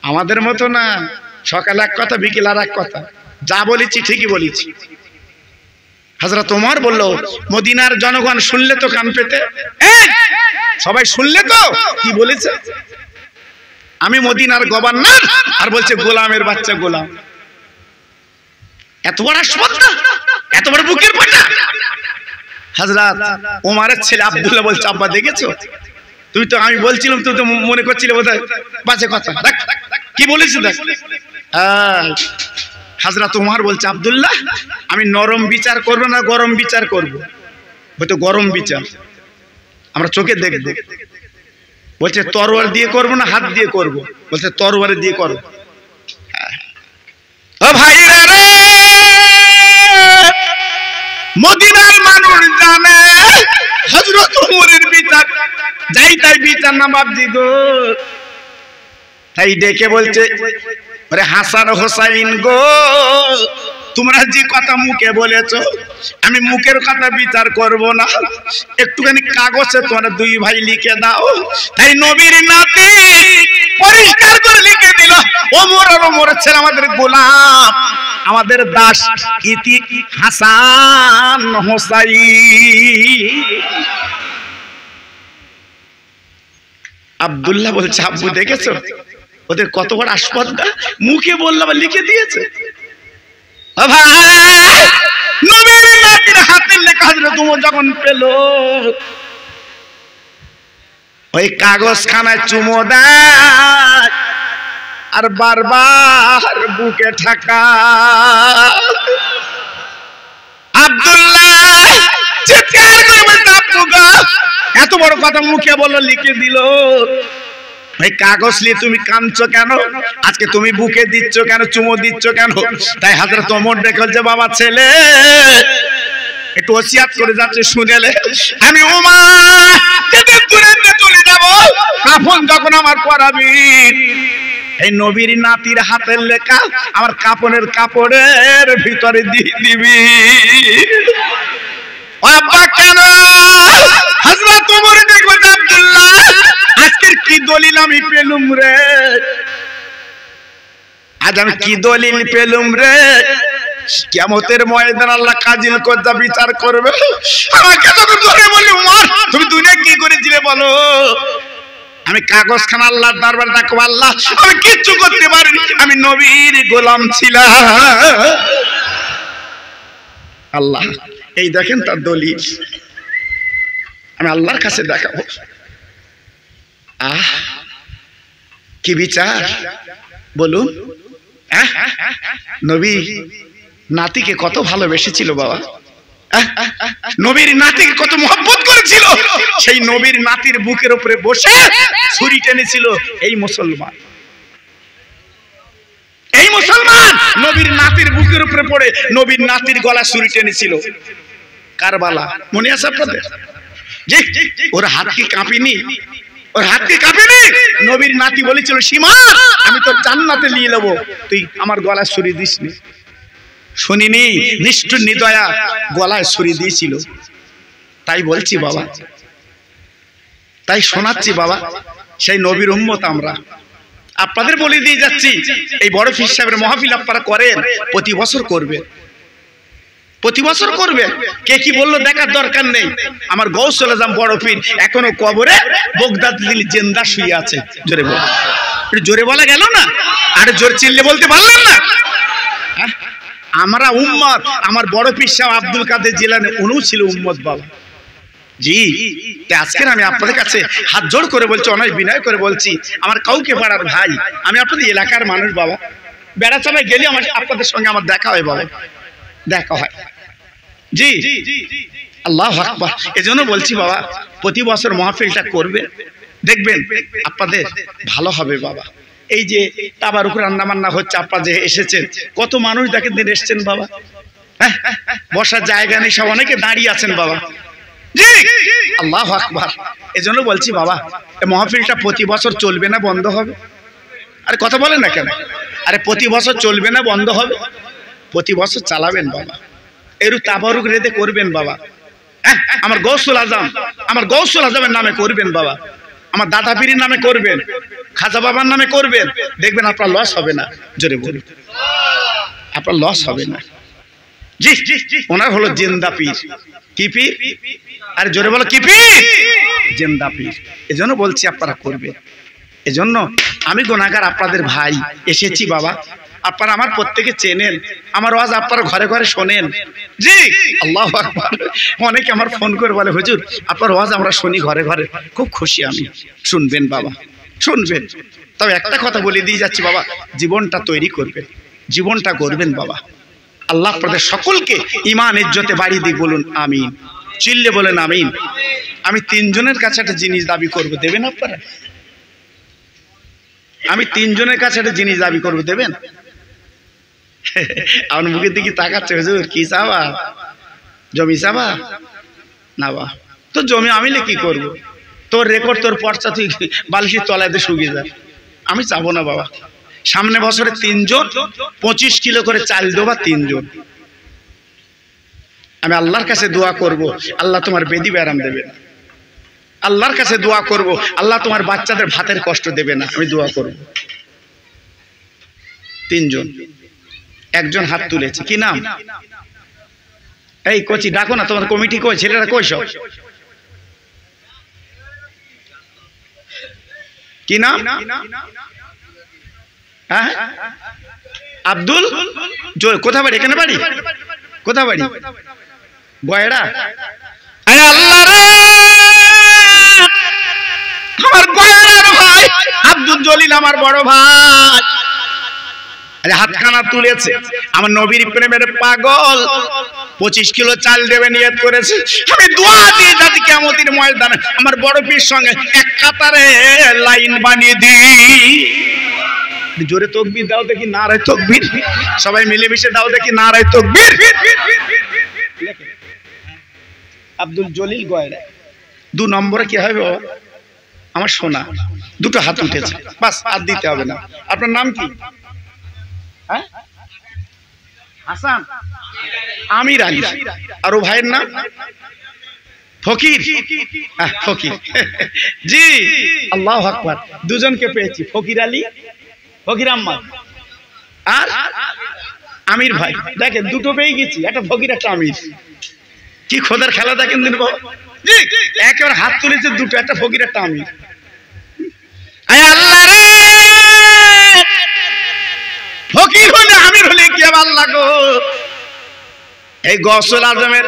আমাদের মতো না, সকালে এক কথা বিকেল আর এক কথা, যা বলেছি ঠিকই বলেছি। হযরত ওমর বলল মদিনার জনগণ শুনলে তো কান পেতে, সবাই শুনলে তো কি বলেছে, আমি মদিনার গভর্নর আর বলছে গোলামের বাচ্চা গোলাম। এত বড় আসপত্তা, এত বড় বুকের পাটা। হযরত ওমরের ছেলে আব্দুল্লাহ বলছে আব্বা দেখেছো, তুমি তো, আমি বলছিলাম তুই তো মনে করছিলে বোধহয় বাজে কথা, দেখ কি বলেছি দেখ। হযরত ওমর বলছে আব্দুল্লাহ আমি নরম বিচার করব না গরম বিচার করব? হয়তো গরম বিচার আমরা চোখে দেখব। বলছে তরোয়ার দিয়ে করব না হাত দিয়ে করব? বলছে তরোয়ার দিয়ে করব। ও ভাইরা রে, মদিনার মানুষ জানে হযরত ওমরের বিচার যাই তাই বিচার না বাপজি গো। তাই ডেকে বলছে আরে হাসান হোসাইন গো, তোমরা যে কথা মুখে বলেছো, আমি মুখের কথা বিচার করব না, একটুখানি কাগজে তোমরা দুই ভাই লিখে দাও। তাই নবীর নাতি পরিষ্কার করে লিখে দিল ওমর আর ওমরের ছেলে আমাদের গোলাম, আমাদের দাস, ইতি হাসান হোসাইন। আব্দুল্লাহ বলছে আব্বু দেখেছো ওদের কত বড় আসপদ্দা, মুখে বললাম লিখে দিয়েছে। ভাই নবীর নাতির হাতের লেখা হযরত ওমর যখন পেল, ওই কাগজ খানায় চুমো দেয় আর বারবার বুকে ঠাকা। আব্দুল্লাহ চিৎকার করে বলছে আব্বু গো, এত বড় কথা মুখে বললো লিখে দিল, এই কাগজ নিয়ে তুমি কাঁদছো কেন? আজকে তুমি বুকে দিচ্ছ কেন, চুমো দিচ্ছ কেন? তাই হযরত ওমর দেখল যে বাবা ছেলে একটু ওসিয়াত করে যাচ্ছে, শুনেলে আমি ওমর যেদিন দূরে চলে যাব, কাফন যখন আমার পরাবি, এই নবীর নাতির হাতের লেখা আমার কাপনের কাপড়ের ভিতরে দিয়ে দিবি। আব্বা কেন? হযরত ওমর দেখবে আব্দুল্লাহ আজকের কি দলিল আমি পেলুম রে। আজ আমি কি দলিল পেলুম রে, কিয়ামতের ময়দান আল্লাহ কাজিল কোজা বিচার করবে। আমাকে যখন ধরে বলি মা তুমি দুনিয়া কি করেছিলে বলো, আমি কাগজখানা আল্লাহর দরবারে ডাকবো, আল্লাহ আমি কিচ্ছু করতে পারিনি, আমি নবীর গোলাম ছিলাম। আল্লাহ এই দেখেন তার দলিল, আমি আল্লাহর কাছে দেখাবো। আহ কি বিচার বলুন। নবী নাতিকে কত ভালোবেসেছিল বাবা, নবীর নাতিকে কত মহব্বত করেছিল। সেই নবীর নাতির বুকের উপরে বসে ছুরি টেনেছিল এই মুসলমান, এই মুসলমান নবীর নাতির বুকের উপরে পড়ে নবীর নাতির গলা ছুরি টেনেছিল কারবালা। মনে আছে আপনাদের? জি, ওর হাত কি কাঁপেনি? ওর হাত কি কাঁপেনি? নবীর নাতি বলেছিল সীমা আমি তোর জান্নাতে নিয়ে নেবো, তুই আমার গলায় ছুরি দিসনি। শুনিনি, নিষ্ঠুর নিদয়া গলায় ছুরি দিয়েছিল। তাই বলছি বাবা, তাই শোনাচ্ছি বাবা, সেই নবীর উম্মত আমরা। আপনাদের বলে দিয়ে যাচ্ছি, এই বড় পীর সাহেবের মাহফিল আপনারা করেন, প্রতি বছর করবে, প্রতি বছর করবে। কে কি বললো দেখার দরকার নেই। আমার গৌসুল আজম বড় পীর এখনো কবরে বগদাদ দিল জিন্দা শুয়ে আছে। জোরে বল, জোরে বলা গেল না? আরে জোরে চিল্লে বলতে পারলেন না? আমরা উম্মত, আমার বড় পীর সাহেব আব্দুল কাদের জিলানী উনিও ছিল উম্মত বাবা। জি, আজকে আমি আপনাদের কাছে হাত জোড় করে বলছি, অনেক বিনয় করে বলছি, আমার কাউকে পাড়ার ভাই, আমি আপনাদের এলাকার মানুষ বাবা। বেড়া চালায় গেলে আমার আপনাদের সঙ্গে আমার দেখা হয় বাবা, দেখা হয়। জি আল্লাহু আকবার। এজন্য বলছি বাবা, প্রতি বছর মাহফিলটা করবে, দেখবেন আপনাদের ভালো হবে বাবা। এই যে তাবারুক রান্না বান্না হচ্ছে, আপনারা যে এসেছেন, কত মানুষ দেখেন দিন এসেছেন বাবা। হ্যাঁ, বসার জায়গা নেই, সব অনেকে দাঁড়িয়ে আছেন বাবা। জি আল্লাহু আকবার। এজন্য বলছি বাবা, এই মাহফিলটা প্রতি বছর চলবে না বন্ধ হবে? আরে কথা বলেন না কেন? আরে প্রতি বছর চলবে না বন্ধ হবে? প্রতি বছর চালাবেন বাবা, এরু তাবারুক রেদে করবেন বাবা। হ্যাঁ, আমার গৌসুল আজম, আমার গৌসুল আজমের নামে করবেন বাবা, আমার দাদা পীরের নামে করবেন, খাজা বাবার নামে করবেন, দেখবেন আপনার লস হবে না। জোরে বলুন, আপনার লস হবে না। জি, ওনার হলো জিন্দা পীর। কি পীর? আরে জোরে বলো, কি পীর? জিন্দা পীর। এজন্য বলছি আপনারা করবেন। এজন্য আমি গুনাহগার, আপনাদের ভাই এসেছি বাবা। আপনারা আমার প্রত্যেকে চেনেন, আমার ওয়াজ আপনারা ঘরে ঘরে শোনেন। জি আল্লাহু আকবার। অনেকে আমার ফোন করে বলে হুজুর আপনার ওয়াজ আমরা শুনি ঘরে ঘরে, খুব খুশি আমি। শুনবেন বাবা, শুনবেন। তবে একটা কথা বলে দিয়ে যাচ্ছি বাবা, জীবনটা তৈরি করবেন, জীবনটা করবেন বাবা। আল্লাহ আপনাদের সকলকে ঈমান ইজ্জতে বাড়িয়ে দিক, বলুন আমিন। চিল্লে বলেন আমিন। আমি তিনজনের কাছে একটা জিনিস দাবি করব, দেবেন আপনারা? আমি তিনজনের কাছে একটা জিনিস দাবি করব, দেবেন? আমার মুখের দিকে তাকাচ্ছে, হুজুর কি চাবা? জমি চাবা? না বা, তো জমি আমিলে কি করব? তোর রেকর্ড, তোর পর্চা তুই বালিশের তলাতে শুকিয়ে যা। আমি চাবো না বাবা। সামনে বছরে তিনজন 25 কিলো করে চাল দেবা, তিনজন। আমি আল্লাহর কাছে দোয়া করব, আল্লাহ তোমার বেদি ব্যারাম দেবে না। আল্লাহর কাছে দোয়া করব, আল্লাহ তোমার বাচ্চাদের ভাতের কষ্ট দেবে না। আমি দোয়া করব। তিনজন। একজন হাত তুলেছে, কি নাম? এই কোচি ডাকো না, তোমার কমিটি কই? ছেলেরা কই সব? কি নাম? হ্যাঁ, আব্দুল। কোথা বাড়ি? এখানে বাড়ি? কোথা বাড়ি? গয়ড়া। আরে আল্লাহ রে, আমার গয়ড়ার ভাই আব্দুল জলিল আমার বড় ভাই। আরে হাতখানা তুলেছে, আমার নবীর প্রেমের পাগল। 25 কিলো চাল দেবে নিয়ত করেছে। আমি দোয়া দিয়ে যাচ্ছি কিয়ামতের ময়দানে আমার বড় পীর সঙ্গে এক কাতারে লাইন বানিয়ে দিই। জোরে তাকবীর দাও দেখি, নারায়ে তাকবীর। সবাই মিলেমিশে দাও দেখি, নারায়ে তাকবীর। আব্দুল জলিল গয়রা। 2 নম্বরে কি হবে বাবা? আমার সোনা। দুটো হাত উঠেছে, বাস আর দিতে হবে না। আপনার নাম কি? হ্যাঁ, হাসান আমির আলী। আর ও ভাইয়ের নাম ফকির। ফকির। জি আল্লাহু আকবার। দুজনকে পেয়েছি, ফকির আলী, ফকির আহমদ। আর আমির ভাই দেখেন দুটো পেয়ে গেছি, একটা ফকির একটা আমির। কি খোদার খেলা দেখেন দিন বাবা, একেবারে হাত তুলেছে দুটো, একটা ফকির একটা আমির। আল্লাহ রে, ফকির হলে আমির হলে কি আল্লাহ গো। এই গৌসুল আজমের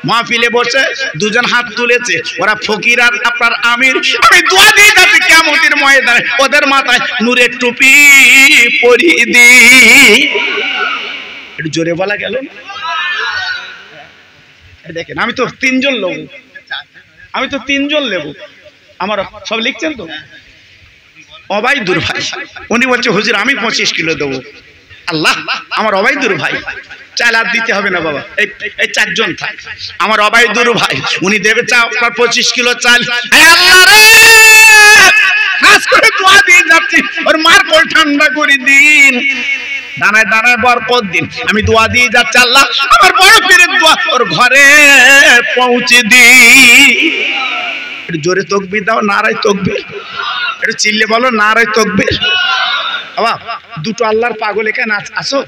মাহফিলে বসে দুজন হাত তুলেছে, ওরা ফকির আর আপনার আমির। আমি দোয়া দিই যাতে কিয়ামতের ময়দানে ওদের মাথায় নূরের টুপি পরিয়ে দিই। একটু জোরে বলা গেল না? দেখেন আমি তো তিনজন লোক, আমি তো তিনজন লেব। আমার সব লিখছেন তো? অবাইদুর ভাই উনি বলছে হুজুর আমি 25 কিলো দেবো। আল্লাহ, আমার অবাইদুর ভাই, চাল আর দিতে হবে না বাবা, এই চারজন থাক। আমার অবাইদুর ভাই উনি দেবে চা আপনার 25 কিলো চাল। আল্লাহ রে, খাস করে দোয়া দিয়ে যাচ্ছি ওর মার কোল ঠান্ডা করে দিন, দানায় দানায় বরকত দিন। আমি দোয়া দিয়ে যাচ্ছি আল্লাহ আমার বড় পীরের দোয়া ওর ঘরে পৌঁছে দিন। একটু জোরে তাকবীর দাও, নারায়ে তাকবীর। একটু চিল্লে বলো নারায়ে তাকবীর। বাবা দুটো আল্লাহর পাগল এখানে আসো,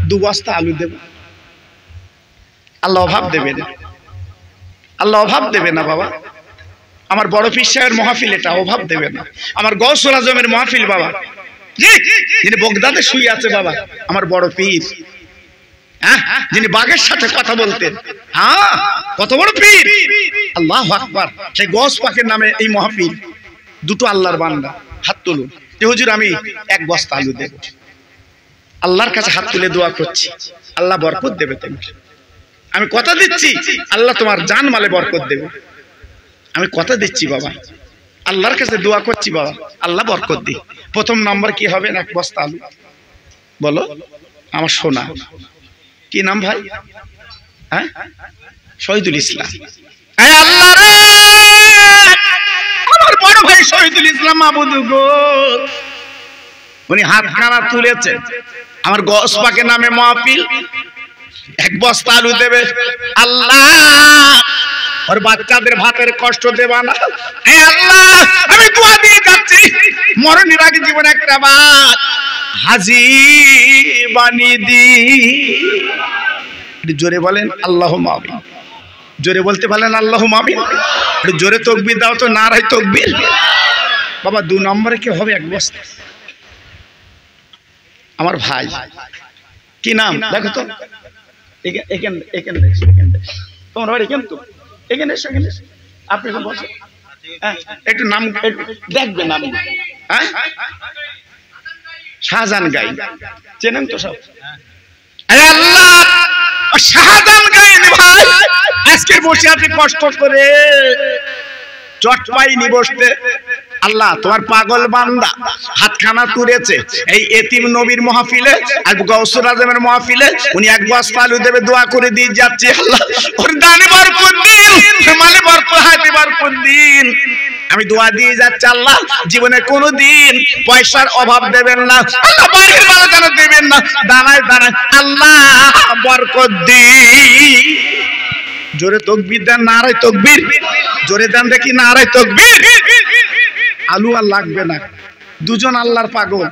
2 বস্তা আলু দেব। আল্লাহ অভাব দেবে না, আল্লাহ অভাব দেবে না বাবা। আমার বড় পীর সাহেবের মাহফিল, এটা অভাব দেবে না। আমার গৌসুল আজমের মাহফিল বাবা, যিনি বগদাদে শুয়ে আছে বাবা, আমার বড় পীর, হ্যাঁ, যিনি বাঘের সাথে কথা বলতেন, হ্যাঁ কত বড় পীর, আল্লাহু আকবার। সেই গৌস পাকের নামে এই মাহফিল। দুটো আল্লাহর বান্দা হাত তুলুন, যে হুজুর আমি 1 বস্তা আলু দেব। আল্লাহর কাছে হাত তুলে দোয়া করছি, আল্লাহ বরকত দেবে তোমাকে। আমি কথা দিচ্ছি আল্লাহ তোমার জান মালে বরকত দেবে। আমি কথা দিচ্ছি বাবা, আল্লাহর কাছে দোয়া করছি বাবা, আল্লাহ বরকত দি। প্রথম নম্বর কি হবে? 1 বস্তা আলু। বলো আমার সোনা, কি নাম ভাই? হ্যাঁ, শহীদুল ইসলাম। আল্লাহ রে, আমার বড় ভাই শহীদুল ইসলাম মাহবুব গো, উনি হাত খানা তুলেছেন। আমার গৌস পাকের নামে মাহফিল, 1 বস্তা আলু দেবে। আল্লাহ ওর বাচ্চাদের ভাতের কষ্ট দেবা না। আল্লাহ আমি দোয়া দিয়ে যাচ্ছি মরণের আগে জীবনে একটা বার হাজি বানিয়ে দি। জোরে বলেন আল্লাহুম্মা আমিন। জোরে বলতে বলেন আল্লাহুম্মা আমিন। জোরে তাকবীর দাও তো, নারায়ে তাকবীর। বাবা 2 নম্বরে কি হবে? 1 বস্তা। আমার ভাই কি নাম দেখো তো, এখানে তোমার বাড়ি কেন তো, এখানে আপনি বসে একটু নাম দেখবেন। আমি হ্যাঁ, শাহজাহান গাই চেনেন তো সব? আল্লাহ শাহজাহান গাই ভাই আজকে বসে আছে কষ্ট করে, চট পাইনি বসতে। আল্লাহ তোমার পাগল বান্দা হাতখানা তুলেছে এই এতিম নবীর মাহফিলে আর গৌসুল আজমের মাহফিলে, উনি 1 বস্তা আলু দেবে, দোয়া করে দিয়ে যাচ্ছি আল্লাহ ওর দানে বরকত দিন, মালে বরকত, হাতে বরকত দিন। আমি দোয়া দিয়ে যাচ্ছি আল্লাহ জীবনে কোনোদিন পয়সার অভাব দেবেন না আল্লাহ, বাড়ির ভালো যেন দেবেন না, দানায় দানায় আল্লাহ বরকত দিন। জোরে তাকবীর দেন, নারায়ে তাকবীর। জোরে দেন দেখি নারায়ে তাকবীর। আলু আর লাগবে না, দুজন আল্লাহর পাগল,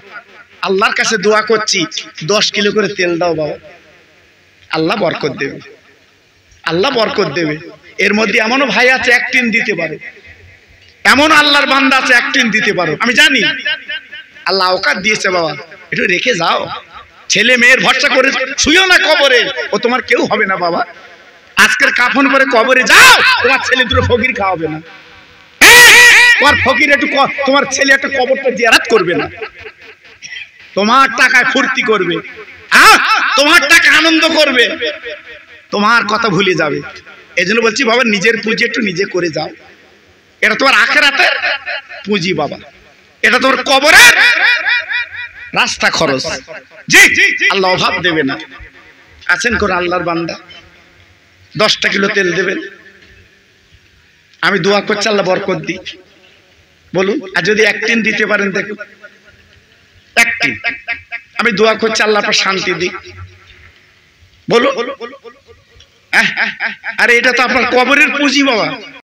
আল্লাহর কাছে দোয়া করছি 10 কিলো করে তেল দাও বাবা, আল্লাহ বরকত দেবে, আল্লাহ বরকত দেবে। এর মধ্যে এমনও ভাই আছে 1 টিন দিতে পারে, এমন আল্লাহর বান্দা আছে 1 টিন দিতে পারো। আমি জানি আল্লাহ ওকাত দিয়েছে বাবা, একটু রেখে যাও। ছেলে মেয়ের ভরসা করে শুইও না কবরে, ও তোমার কেউ হবে না বাবা। আজকের কাফন পরে কবরে যাও, তোমার ছেলে দুটো ফকির খাওয়াবে না। তোমার ফকির একটু, তোমার ছেলে একটা কবরটা জিয়ারত করবে না, তোমার টাকায় ফুর্তি করবে, তোমার টাকা আনন্দ করবে, তোমার কথা ভুলে যাবে। এজন্য বলছি বাবা নিজের পুঁজি একটু নিজে করে যাও, এটা তোমার আখিরাতের পুঁজি বাবা, এটা তোমার কবরের রাস্তা খরচ। জি আল্লাহ অভাব দেবে না। আছেন কোন আল্লাহর বান্দা 10টা কিলো তেল দেবেন? আমি দোয়া করছি আল্লাহ বরকত দিই, বলুন। আর যদি 1 টিন দিতে পারেন দেখুন, 1 টিন আমি দোয়া করছি আল্লাহ আপনার শান্তি দিই, বলুন। আরে এটা তো আপনার কবরের পুঁজি বাবা।